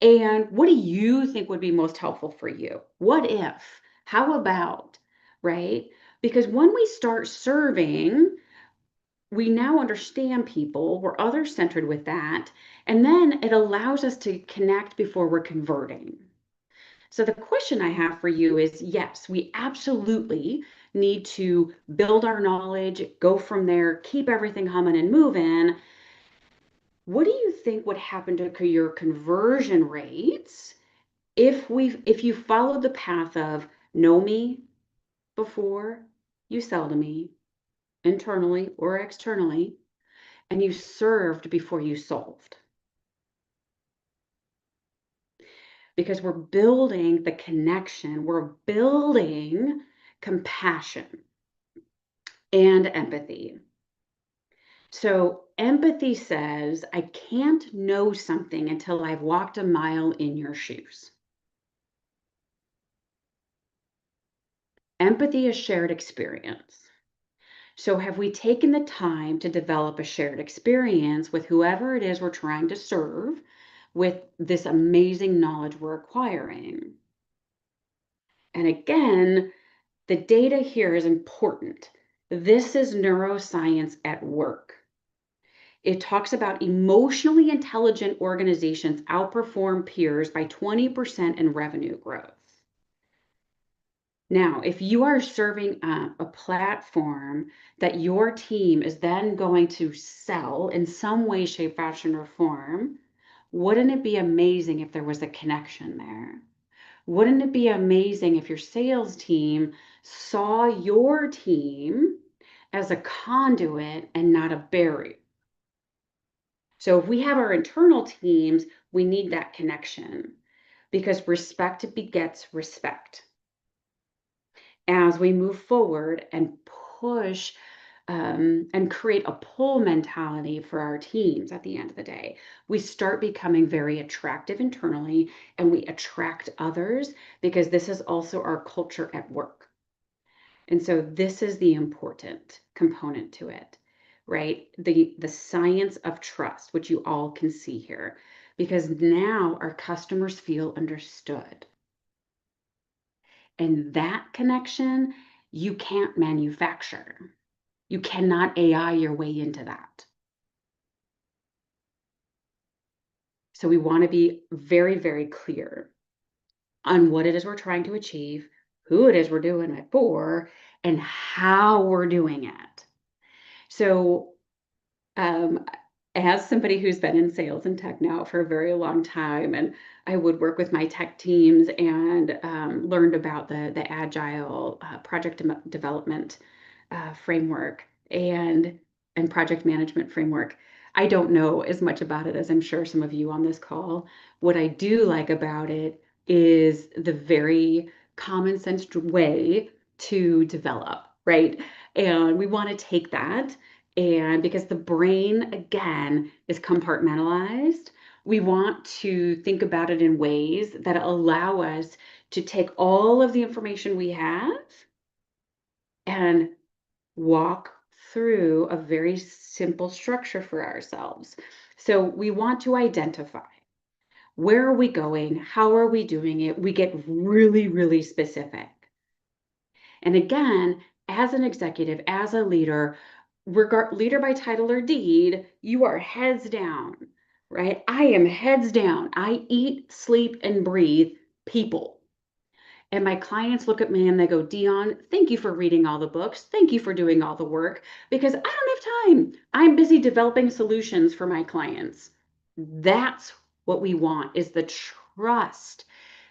And what do you think would be most helpful for you? What if? How about? Right? Because when we start serving, we now understand people, we're other centered with that, and then it allows us to connect before we're converting. So the question I have for you is, yes, we absolutely need to build our knowledge, go from there, keep everything humming and moving. What do you think would happen to your conversion rates if you followed the path of know me before you sell to me, internally or externally, and you served before you solved? Because we're building the connection, we're building compassion and empathy. So empathy says, I can't know something until I've walked a mile in your shoes. Empathy is shared experience. So have we taken the time to develop a shared experience with whoever it is we're trying to serve with this amazing knowledge we're acquiring? And again, the data here is important. This is neuroscience at work. It talks about emotionally intelligent organizations outperform peers by 20% in revenue growth. Now, if you are serving a platform that your team is then going to sell in some way, shape, fashion, or form, wouldn't it be amazing if there was a connection there? Wouldn't it be amazing if your sales team saw your team as a conduit and not a barrier? So if we have our internal teams, we need that connection because respect begets respect. As we move forward and push and create a pull mentality for our teams at the end of the day, we start becoming very attractive internally and we attract others because this is also our culture at work. And so this is the important component to it, right? The science of trust, which you all can see here, because now our customers feel understood. And that connection, you can't manufacture. You cannot AI your way into that. So we want to be very, very clear on what it is we're trying to achieve, who it is we're doing it for, and how we're doing it. So as somebody who's been in sales and tech now for a very long time, and I would work with my tech teams and learned about the agile project development framework and project management framework. I don't know as much about it as I'm sure some of you on this call. What I do like about it is the very common sense way to develop, right? And we want to take that, and because the brain, again, is compartmentalized, we want to think about it in ways that allow us to take all of the information we have and walk through a very simple structure for ourselves. So we want to identify where are we going? How are we doing it? We get really, really specific. And again, as an executive, as a leader, leader by title or deed, you are heads down, right? I am heads down. I eat, sleep, and breathe people. And my clients look at me and they go, Dion, thank you for reading all the books. Thank you for doing all the work because I don't have time. I'm busy developing solutions for my clients. That's what we want, is the trust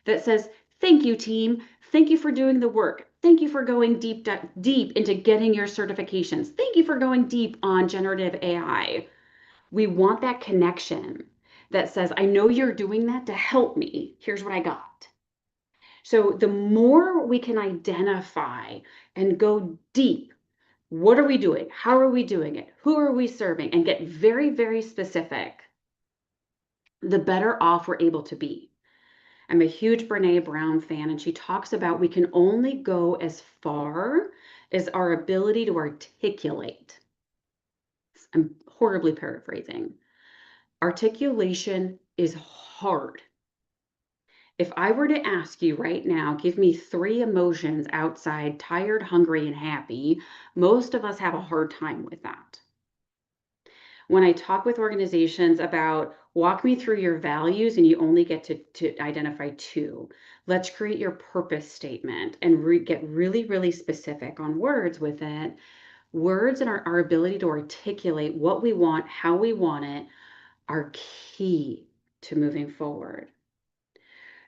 that says, thank you, team. Thank you for doing the work. Thank you for going deep into getting your certifications. Thank you for going deep on generative AI. We want that connection that says, I know you're doing that to help me. Here's what I got. So the more we can identify and go deep, what are we doing? How are we doing it? Who are we serving? And get very, very specific, the better off we're able to be. I'm a huge Brene Brown fan, and she talks about we can only go as far as our ability to articulate. I'm horribly paraphrasing. Articulation is hard. If I were to ask you right now, give me 3 emotions outside tired, hungry, and happy, most of us have a hard time with that. When I talk with organizations about walk me through your values and you only get to identify 2, let's create your purpose statement and get really, really specific on words with it. Words and our ability to articulate what we want, how we want it, are key to moving forward.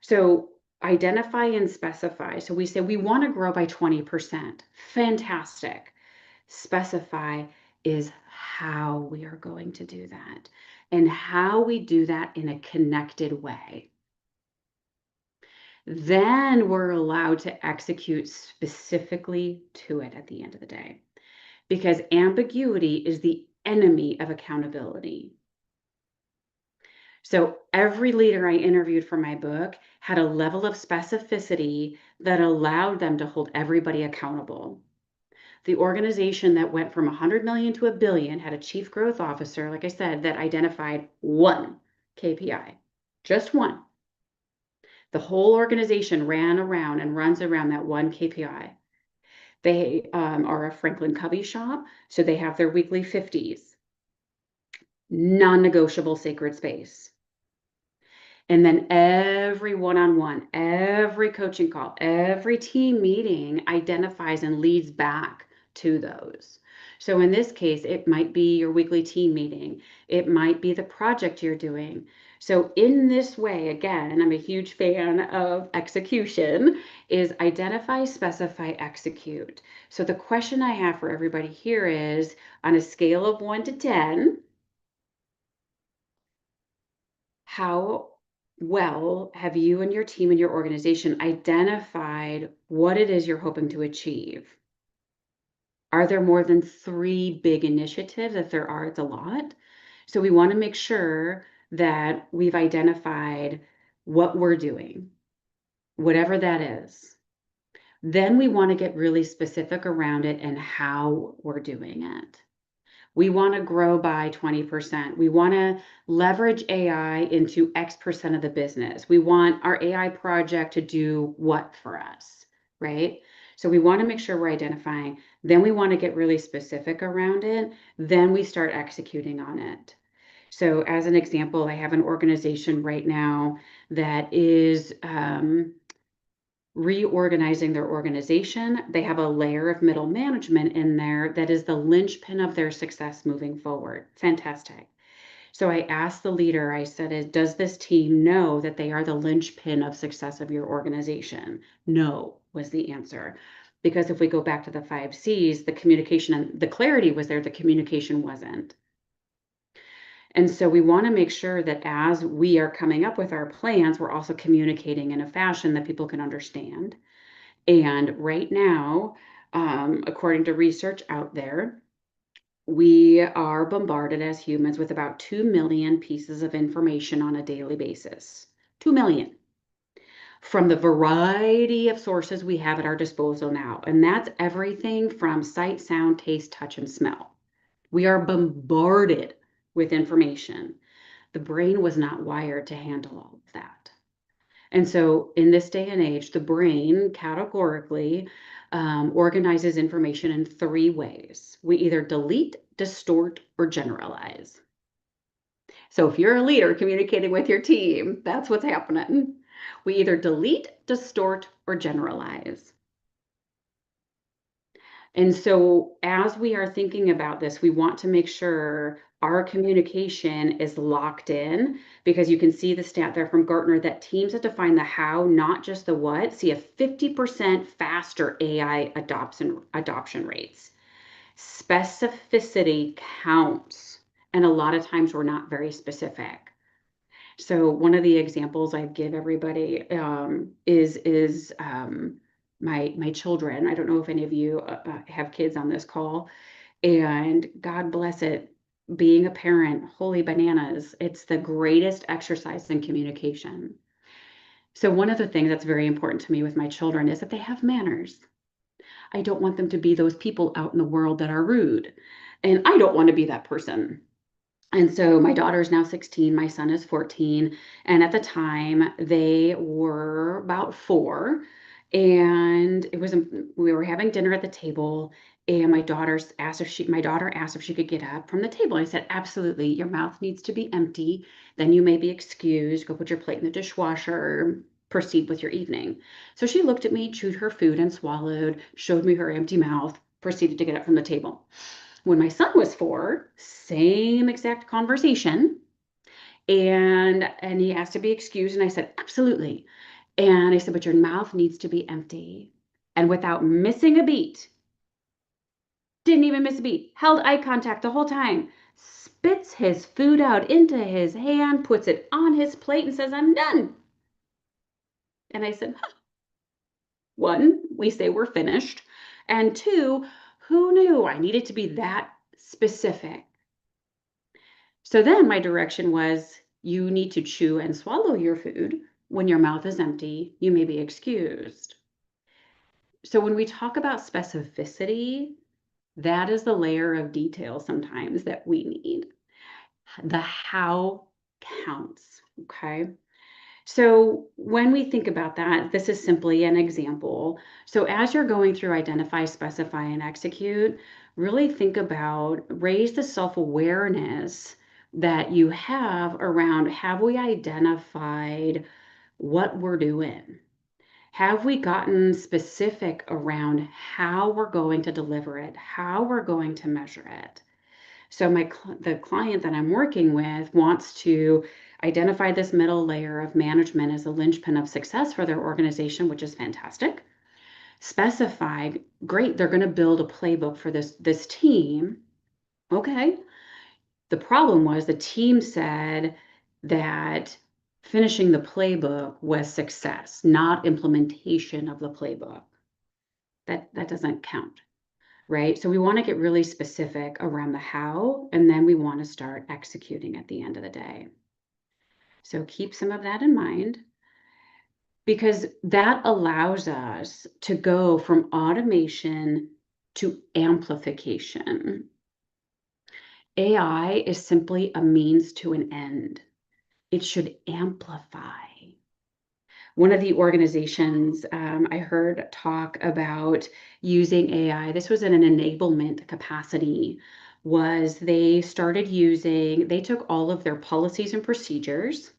So identify and specify. So we say we want to grow by 20%. Fantastic. Specify is how we are going to do that and how we do that in a connected way. Then we're allowed to execute specifically to it at the end of the day, because ambiguity is the enemy of accountability. So every leader I interviewed for my book had a level of specificity that allowed them to hold everybody accountable. The organization that went from 100 million to $1 billion had a chief growth officer, like I said, that identified 1 KPI, just 1. The whole organization ran around and runs around that 1 KPI. They are a Franklin Covey shop, so they have their weekly 50s, non-negotiable sacred space. And then every one-on-one, every coaching call, every team meeting identifies and leads back to those. So in this case, it might be your weekly team meeting. It might be the project you're doing. So in this way, again, I'm a huge fan of execution, is identify, specify, execute. So the question I have for everybody here is, on a scale of 1 to 10, how well have you and your team and your organization identified what it is you're hoping to achieve? Are there more than 3 big initiatives? If there are, it's a lot. So we want to make sure that we've identified what we're doing, whatever that is. Then we want to get really specific around it and how we're doing it. We want to grow by 20%. We want to leverage AI into X% of the business. We want our AI project to do what for us, right? So we want to make sure we're identifying. Then we want to get really specific around it. Then we start executing on it. So as an example, I have an organization right now that is reorganizing their organization. They have a layer of middle management in there that is the linchpin of their success moving forward. Fantastic. So I asked the leader, I said, does this team know that they are the linchpin of success of your organization? No, was the answer. Because if we go back to the 5 C's, the communication and the clarity was there, the communication wasn't. And so we want to make sure that as we are coming up with our plans, we're also communicating in a fashion that people can understand. And right now, according to research out there, we are bombarded as humans with about 2 million pieces of information on a daily basis. 2 million. From the variety of sources we have at our disposal now. And that's everything from sight, sound, taste, touch, and smell. We are bombarded with information. The brain was not wired to handle all of that. And so in this day and age, the brain categorically organizes information in 3 ways. We either delete, distort, or generalize. So if you're a leader communicating with your team, that's what's happening. We either delete, distort, or generalize. And so as we are thinking about this, we want to make sure our communication is locked in, because you can see the stat there from Gartner that teams that define the how, not just the what, see a 50% faster AI adoption rates. Specificity counts, and a lot of times we're not very specific. So one of the examples I give everybody is my children. I don't know if any of you have kids on this call, and God bless it, being a parent, holy bananas, it's the greatest exercise in communication. So one of the things that's very important to me with my children is that they have manners. I don't want them to be those people out in the world that are rude, and I don't want to be that person. And so my daughter is now 16, my son is 14, and at the time they were about 4, and we were having dinner at the table, and my daughter asked if she could get up from the table. I said, absolutely, your mouth needs to be empty, then you may be excused, go put your plate in the dishwasher, proceed with your evening. So she looked at me, chewed her food and swallowed, showed me her empty mouth, proceeded to get up from the table. When my son was 4, same exact conversation. And he asked to be excused, and I said, absolutely. And I said, but your mouth needs to be empty. And without missing a beat, didn't even miss a beat, held eye contact the whole time, spits his food out into his hand, puts it on his plate, and says, I'm done. And I said, huh. 1, we say we're finished. And 2, who knew I needed to be that specific? So then my direction was, you need to chew and swallow your food. When your mouth is empty, you may be excused. So when we talk about specificity, that is the layer of detail sometimes that we need. The how counts, okay? So when we think about that, this is simply an example. So as you're going through identify, specify, and execute, really think about, raise the self-awareness that you have around, have we identified what we're doing? Have we gotten specific around how we're going to deliver it, how we're going to measure it? So the client that I'm working with wants to identify this middle layer of management as a linchpin of success for their organization, which is fantastic. Specify, great, they're going to build a playbook for this team. Okay. The problem was the team said that finishing the playbook was success, not implementation of the playbook. That doesn't count. Right? So we want to get really specific around the how, and then we want to start executing at the end of the day. So keep some of that in mind, because that allows us to go from automation to amplification. AI is simply a means to an end. It should amplify. One of the organizations I heard talk about using AI, this was in an enablement capacity, was they took all of their policies and procedures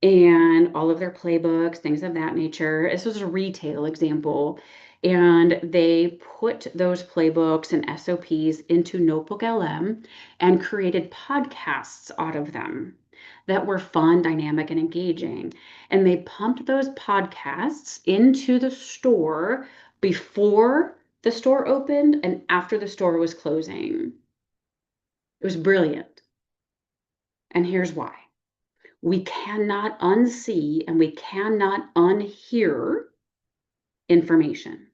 and all of their playbooks, things of that nature. This was a retail example. And they put those playbooks and SOPs into Notebook LM and created podcasts out of them that were fun, dynamic, and engaging. And they pumped those podcasts into the store before the store opened and after the store was closing. It was brilliant. And here's why. We cannot unsee and we cannot unhear information.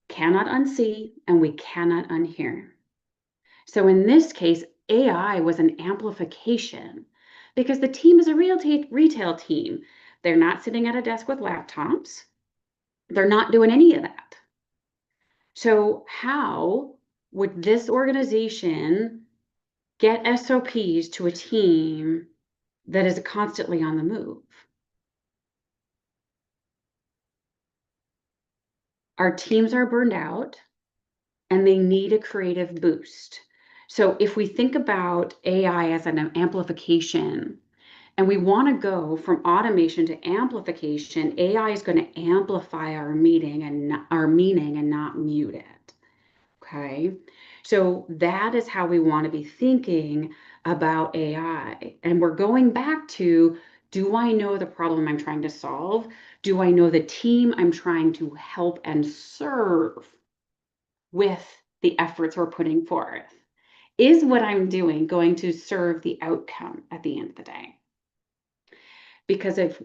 Cannot unsee and we cannot unhear. So in this case, AI was an amplification because the team is a retail team. They're not sitting at a desk with laptops. They're not doing any of that. So how would this organization get SOPs to a team that is constantly on the move? Our teams are burned out and they need a creative boost. So if we think about AI as an amplification, And we want to go from automation to amplification. AI is going to amplify our meaning and not mute it. Okay. So that is how we want to be thinking about AI. And we're going back to, do I know the problem I'm trying to solve? Do I know the team I'm trying to help and serve with the efforts we're putting forth? Is what I'm doing going to serve the outcome at the end of the day? Because if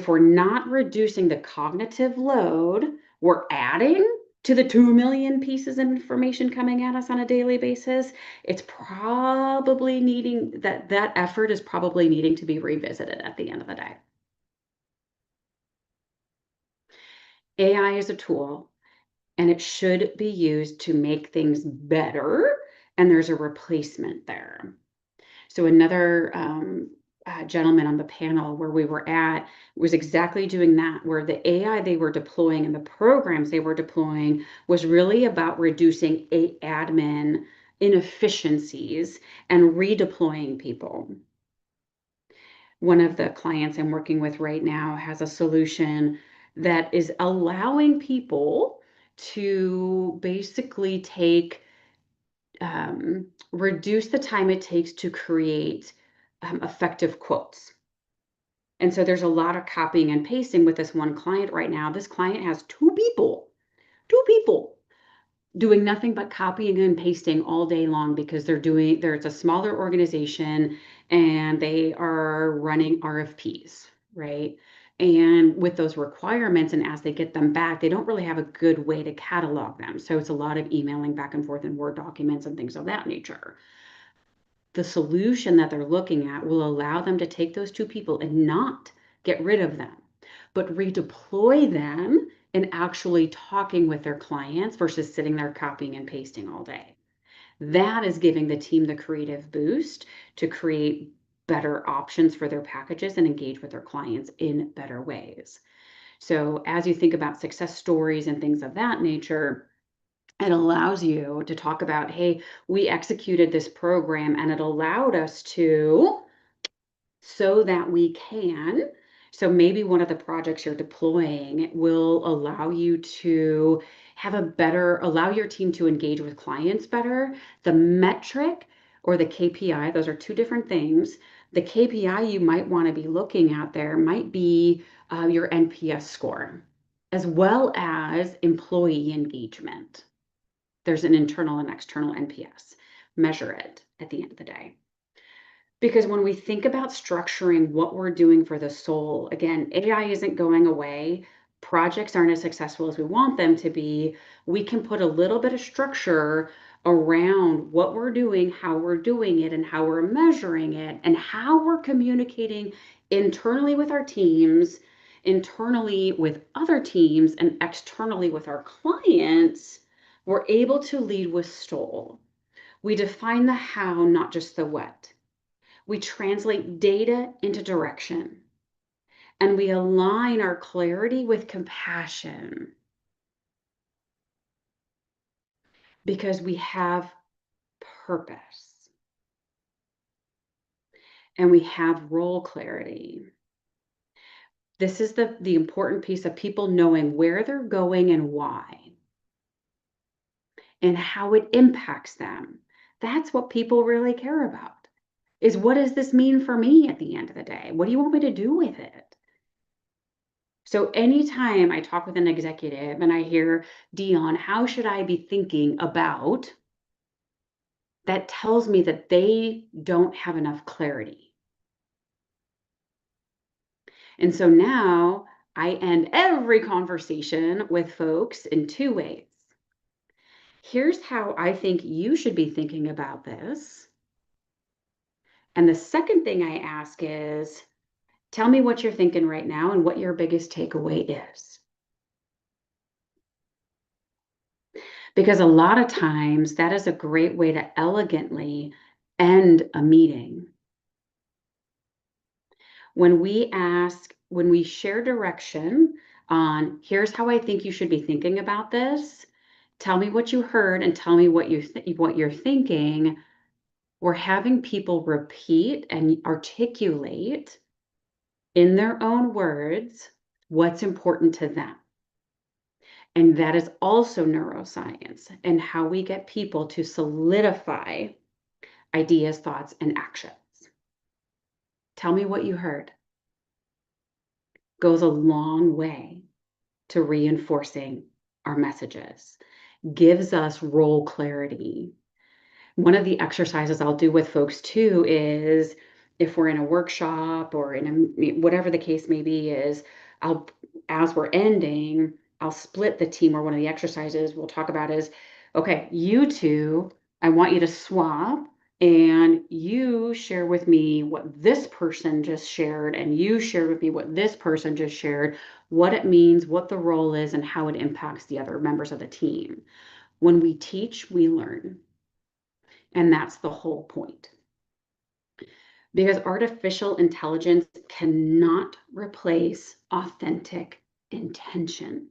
we're not reducing the cognitive load, we're adding to the 2 million pieces of information coming at us on a daily basis. It's probably needing that effort is probably needing to be revisited at the end of the day. AI is a tool, and it should be used to make things better, and there's a replacement there. So another gentleman on the panel where we were at was exactly doing that, where the AI they were deploying and the programs they were deploying was really about reducing admin inefficiencies and redeploying people. One of the clients I'm working with right now has a solution that is allowing people to basically reduce the time it takes to create effective quotes. And so there's a lot of copying and pasting with this one client right now. This client has two people doing nothing but copying and pasting all day long because it's a smaller organization and they are running RFPs, right? And with those requirements, and as they get them back, they don't really have a good way to catalog them. So it's a lot of emailing back and forth in Word documents and things of that nature. The solution that they're looking at will allow them to take those two people and not get rid of them, but redeploy them in actually talking with their clients versus sitting there copying and pasting all day. That is giving the team the creative boost to create better options for their packages and engage with their clients in better ways. So as you think about success stories and things of that nature, it allows you to talk about, hey, we executed this program and it allowed us to, so that we can. So maybe one of the projects you're deploying will allow you to allow your team to engage with clients better. The metric or the KPI, those are two different things. The KPI you might want to be looking at there might be your NPS score, as well as employee engagement. There's an internal and external NPS. Measure it at the end of the day. Because when we think about structuring what we're doing for the soul, again, AI isn't going away. Projects aren't as successful as we want them to be. We can put a little bit of structure around what we're doing, how we're doing it, and how we're measuring it, and how we're communicating internally with our teams, internally with other teams, and externally with our clients. We're able to lead with soul. We define the how, not just the what. We translate data into direction, and we align our clarity with compassion because we have purpose and we have role clarity. This is the important piece of people knowing where they're going and why, and how it impacts them. That's what people really care about, is what does this mean for me at the end of the day? What do you want me to do with it? So anytime I talk with an executive and I hear, Dion, how should I be thinking about, that tells me that they don't have enough clarity. And so now I end every conversation with folks in two ways. Here's how I think you should be thinking about this. And the second thing I ask is, tell me what you're thinking right now and what your biggest takeaway is. Because a lot of times that is a great way to elegantly end a meeting. When we share direction on, here's how I think you should be thinking about this, tell me what you heard and tell me what you're thinking, we're having people repeat and articulate in their own words what's important to them. And that is also neuroscience and how we get people to solidify ideas, thoughts, and actions. Tell me what you heard. Goes a long way to reinforcing our messages, gives us role clarity. One of the exercises I'll do with folks too is if we're in a workshop or in a, whatever the case may be, is I'll, as we're ending, I'll split the team, or one of the exercises we'll talk about is, okay, you two, I want you to swap and you share with me what this person just shared, and you share with me what this person just shared, what it means, what the role is, and how it impacts the other members of the team. When we teach, we learn. And that's the whole point. Because artificial intelligence cannot replace authentic intention.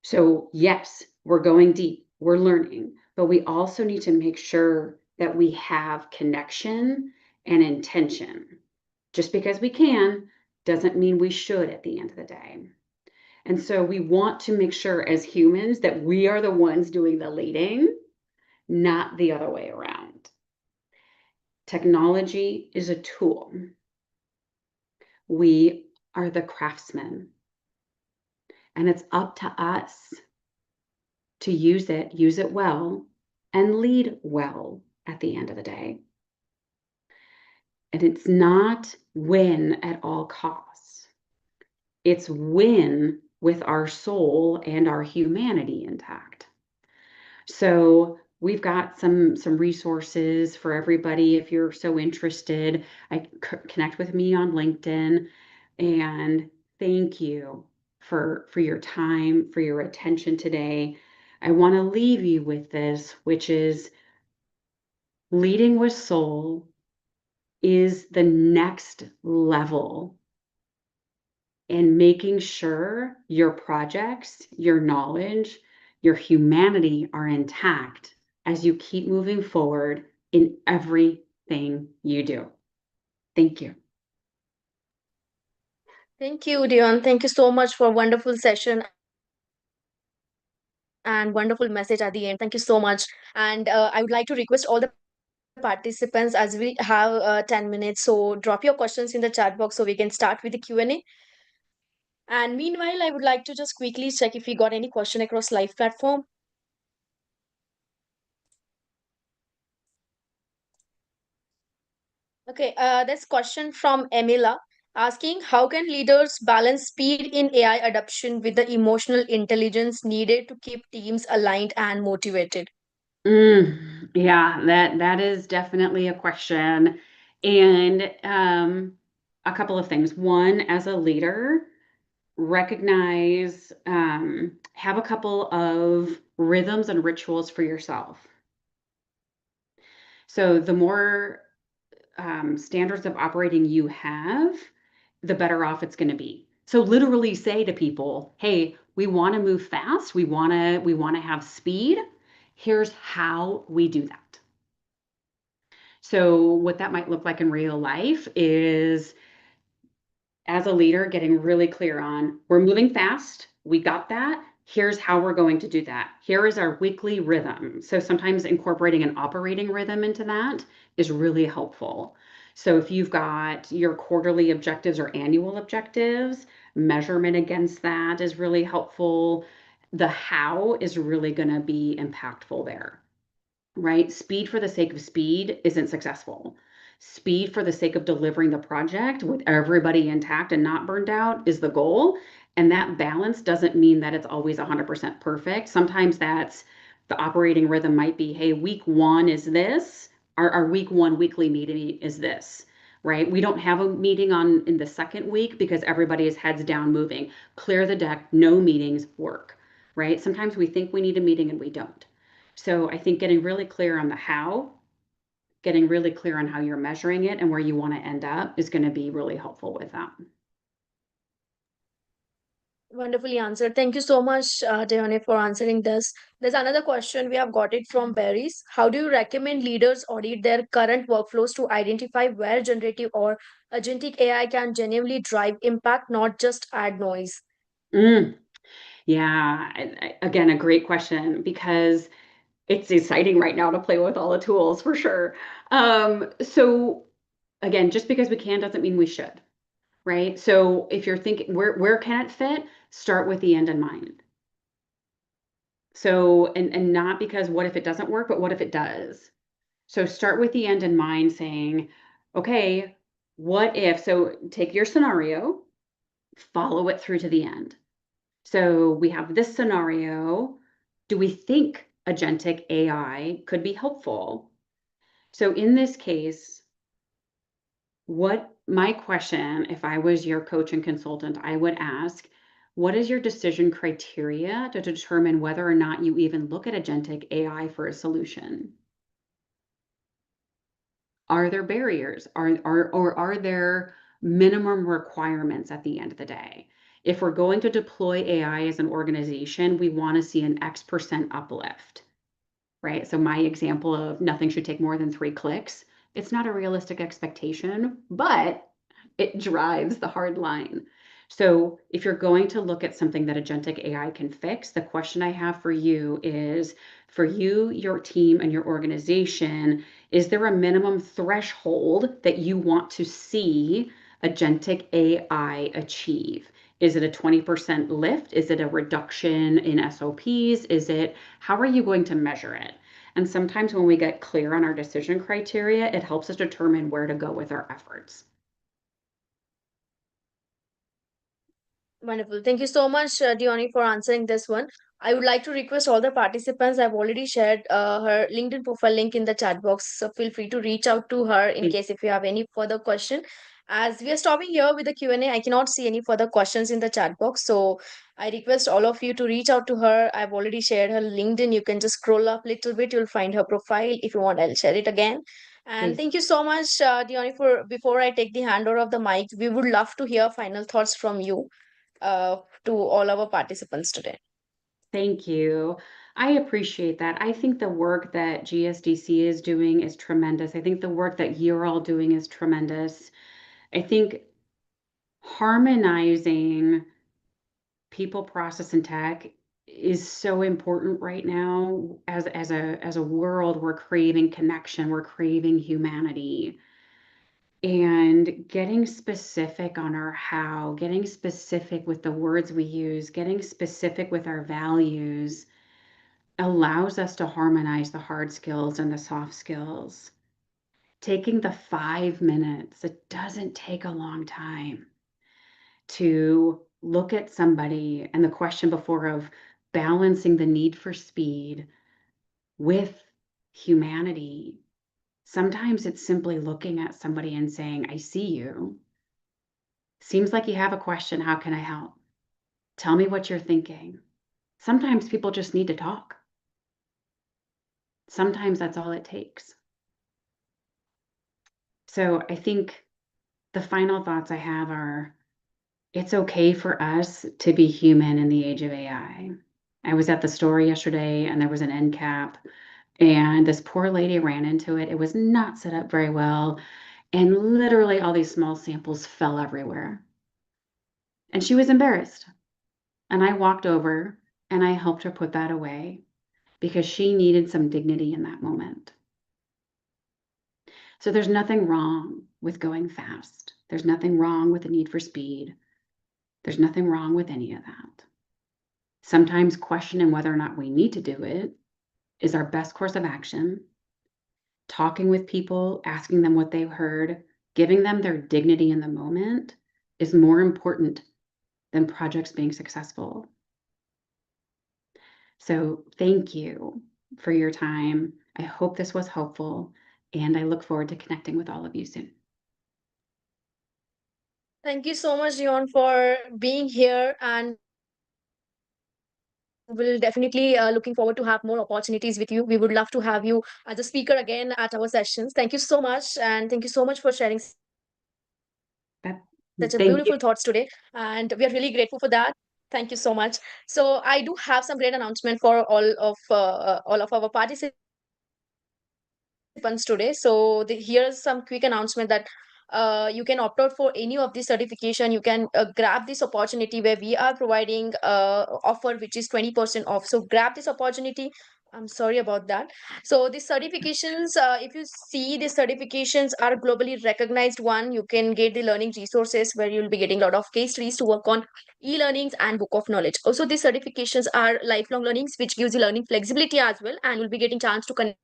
So yes, we're going deep, we're learning, but we also need to make sure that we have connection and intention. Just because we can doesn't mean we should at the end of the day. And so we want to make sure as humans that we are the ones doing the leading, not the other way around. Technology is a tool. We are the craftsmen. And it's up to us to use it well, and lead well at the end of the day. And it's not win at all costs. It's win with our soul and our humanity intact. So we've got some resources for everybody if you're so interested. Connect with me on LinkedIn, and thank you for your time, for your attention today. I want to leave you with this, which is leading with soul is the next level in making sure your projects, your knowledge, your humanity are intact as you keep moving forward in everything you do. Thank you.
Thank you, Dion. Thank you so much for a wonderful session and wonderful message at the end. Thank you so much. And I would like to request all the participants, as we have 10 minutes, so drop your questions in the chat box so we can start with the Q&A. And meanwhile, I would like to just quickly check if we got any question across live platform. Okay, this question from Emila asking, how can leaders balance speed in AI adoption with the emotional intelligence needed to keep teams aligned and motivated?
Yeah, that is definitely a question. And a couple of things. One, as a leader, recognize, have a couple of rhythms and rituals for yourself. So the more standards of operating you have, the better off it's going to be. So literally say to people, hey, we want to move fast. We want to have speed. Here's how we do that. So what that might look like in real life is, as a leader, getting really clear on, we're moving fast. We got that. Here's how we're going to do that. Here is our weekly rhythm. So sometimes incorporating an operating rhythm into that is really helpful. So if you've got your quarterly objectives or annual objectives, measurement against that is really helpful. The how is really going to be impactful there, right? Speed for the sake of speed isn't successful. Speed for the sake of delivering the project with everybody intact and not burned out is the goal. And that balance doesn't mean that it's always 100% perfect. Sometimes that's the operating rhythm might be, hey, week one is this, our week one weekly meeting is this, right? We don't have a meeting in the second week because everybody is heads down moving. Clear the deck, no meetings, work, right? Sometimes we think we need a meeting and we don't. So I think getting really clear on the how, getting really clear on how you're measuring it and where you want to end up is going to be really helpful with that.
Wonderfully answered. Thank you so much, Deone, for answering this. There's another question we have got it from Barry's. How do you recommend leaders audit their current workflows to identify where generative or agentic AI can genuinely drive impact, not just add noise?
Mm, yeah, again, a great question because it's exciting right now to play with all the tools for sure. So again, just because we can doesn't mean we should, right? So if you're thinking where can it fit, start with the end in mind. So and not because what if it doesn't work, but what if it does? So start with the end in mind saying, okay, what if? So take your scenario, follow it through to the end. So we have this scenario. Do we think agentic AI could be helpful? So in this case, what my question, if I was your coach and consultant, I would ask, what is your decision criteria to determine whether or not you even look at agentic AI for a solution? Are there barriers? Or are there minimum requirements at the end of the day? If we're going to deploy AI as an organization, we want to see an X% uplift, right? So my example of nothing should take more than 3 clicks, it's not a realistic expectation, but it drives the hard line. So if you're going to look at something that agentic AI can fix, the question I have for you is, for you, your team, and your organization, is there a minimum threshold that you want to see agentic AI achieve? Is it a 20% lift? Is it a reduction in SOPs? How are you going to measure it? And sometimes when we get clear on our decision criteria, it helps us determine where to go with our efforts.
Wonderful. Thank you so much, Diony, for answering this one. I would like to request all the participants. I've already shared her LinkedIn profile link in the chat box, so feel free to reach out to her in case if you have any further question. As we are stopping here with the Q&A, I cannot see any further questions in the chat box, so I request all of you to reach out to her. I've already shared her LinkedIn. You can just scroll up a little bit. You'll find her profile. If you want, I'll share it again. And
Please.
thank you so much, Diony, for before I take the handover of the mic, we would love to hear final thoughts from you to all our participants today.
Thank you. I appreciate that. I think the work that GSDC is doing is tremendous. I think the work that you're all doing is tremendous. I think harmonizing people, process, and tech is so important right now. As a world, we're craving connection, we're craving humanity. And getting specific on our how, getting specific with the words we use, getting specific with our values allows us to harmonize the hard skills and the soft skills. Taking the 5 minutes, it doesn't take a long time to look at somebody, and the question before of balancing the need for speed with humanity. Sometimes it's simply looking at somebody and saying, I see you. Seems like you have a question. How can I help? Tell me what you're thinking. Sometimes people just need to talk. Sometimes that's all it takes. So I think the final thoughts I have are, it's okay for us to be human in the age of AI. I was at the store yesterday and there was an end cap, and this poor lady ran into it. It was not set up very well. And literally all these small samples fell everywhere. And she was embarrassed. And I walked over and I helped her put that away because she needed some dignity in that moment. So there's nothing wrong with going fast. There's nothing wrong with the need for speed. There's nothing wrong with any of that. Sometimes questioning whether or not we need to do it is our best course of action. Talking with people, asking them what they've heard, giving them their dignity in the moment is more important than projects being successful. So thank you for your time. I hope this was helpful, and I look forward to connecting with all of you soon.
Thank you so much, Dion, for being here, and we'll definitely looking forward to have more opportunities with you. We would love to have you as a speaker again at our sessions. Thank you so much, and thank you so much for sharing such a
Thank you.
beautiful thoughts today. And we are really grateful for that. Thank you so much. So I do have some great announcement for all of our participants today. So here's some quick announcement that you can opt out for any of this certification. You can grab this opportunity where we are providing offer which is 20% off. So grab this opportunity. I'm sorry about that. So these certifications, if you see these certifications are globally recognized one, you can get the learning resources where you'll be getting a lot of case studies to work on e-learnings and book of knowledge. Also, these certifications are lifelong learnings, which gives you learning flexibility as well, and you'll be getting chance to connect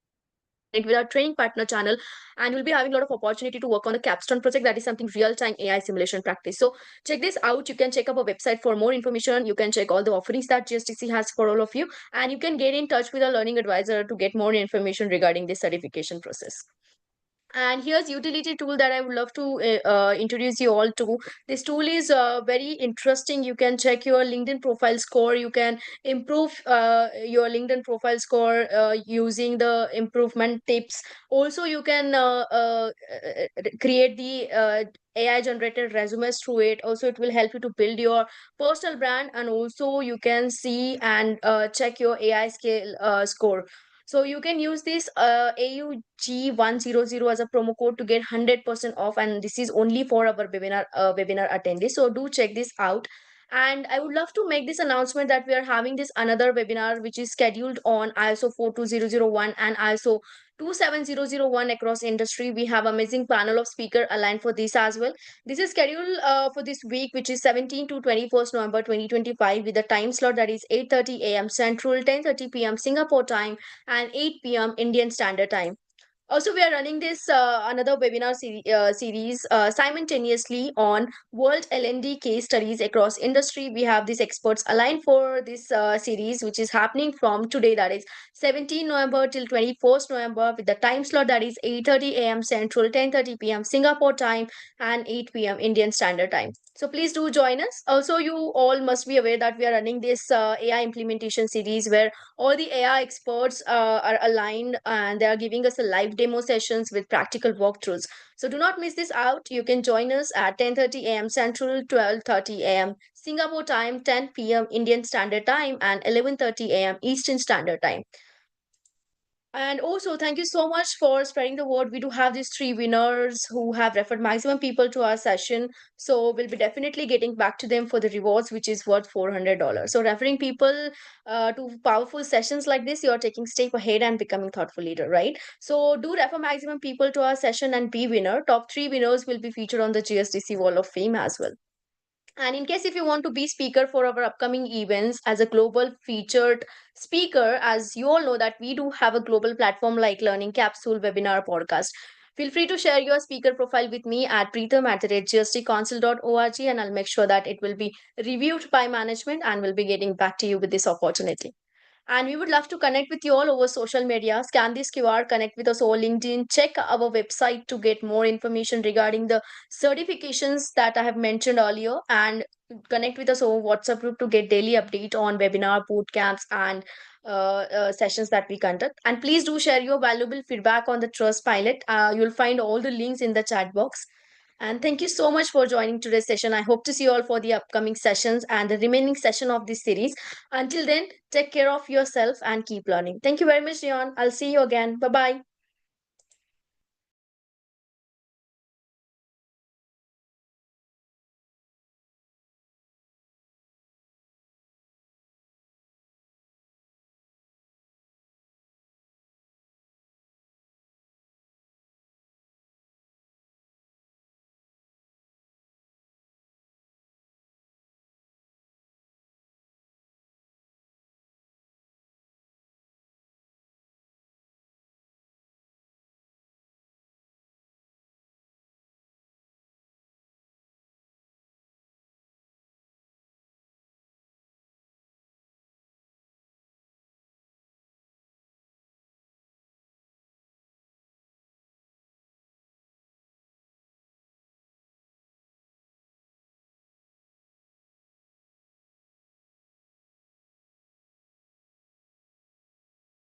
with our training partner channel, and we'll be having a lot of opportunity to work on the capstone project, that is something real-time AI simulation practice. So check this out. You can check our website for more information. You can check all the offerings that GSDC has for all of you, and you can get in touch with a learning advisor to get more information regarding this certification process. And here's utility tool that I would love to introduce you all to. This tool is very interesting. You can check your LinkedIn profile score. You can improve your LinkedIn profile score using the improvement tips. Also, you can create the AI generated resumes through it. Also, it will help you to build your personal brand, and also you can see and check your AI scale score. So you can use this AUG100 as a promo code to get 100% off, and this is only for our webinar attendees. So do check this out. And I would love to make this announcement that we are having this another webinar which is scheduled on ISO 42001 and ISO 27001 across industry. We have amazing panel of speaker aligned for this as well. This is scheduled for this week, which is 17 to 21st November 2025, with a time slot that is 8:30 a.m. Central, 10:30 p.m. Singapore time, and 8 p.m. Indian Standard Time. Also, we are running this another webinar series simultaneously on world L&D case studies across industry. We have these experts aligned for this series, which is happening from today, that is 17 November till 21st November, with the time slot that is 8:30 a.m. Central, 10:30 p.m. Singapore time, and 8 p.m. Indian Standard Time. So please do join us. Also, you all must be aware that we are running this AI implementation series where all the AI experts are aligned, and they are giving us a live demo sessions with practical walkthroughs. So do not miss this out. You can join us at 10:30 a.m. Central, 12:30 a.m. Singapore time, 10 p.m. Indian Standard Time, and 11:30 a.m. Eastern Standard Time. And also, thank you so much for spreading the word. We do have these three winners who have referred maximum people to our session. So we'll be definitely getting back to them for the rewards, which is worth $400. So referring people to powerful sessions like this, you're taking step ahead and becoming thoughtful leader, right? So do refer maximum people to our session and be winner. Top three winners will be featured on the GSDC Wall of Fame as well. And in case if you want to be speaker for our upcoming events as a global featured speaker, as you all know that we do have a global platform like Learning Capsule, Webinar, Podcast. Feel free to share your speaker profile with me at preetham@gsdcouncil.org, and I'll make sure that it will be reviewed by management and will be getting back to you with this opportunity. And we would love to connect with you all over social media. Scan this QR, connect with us over LinkedIn, check our website to get more information regarding the certifications that I have mentioned earlier, and connect with us over WhatsApp group to get daily update on webinar, boot camps, and sessions that we conduct. And please do share your valuable feedback on the Trust Pilot. You'll find all the links in the chat box. And thank you so much for joining today's session. I hope to see you all for the upcoming sessions and the remaining session of this series. Until then, take care of yourself and keep learning. Thank you very much, Leon. I'll see you again. Bye bye.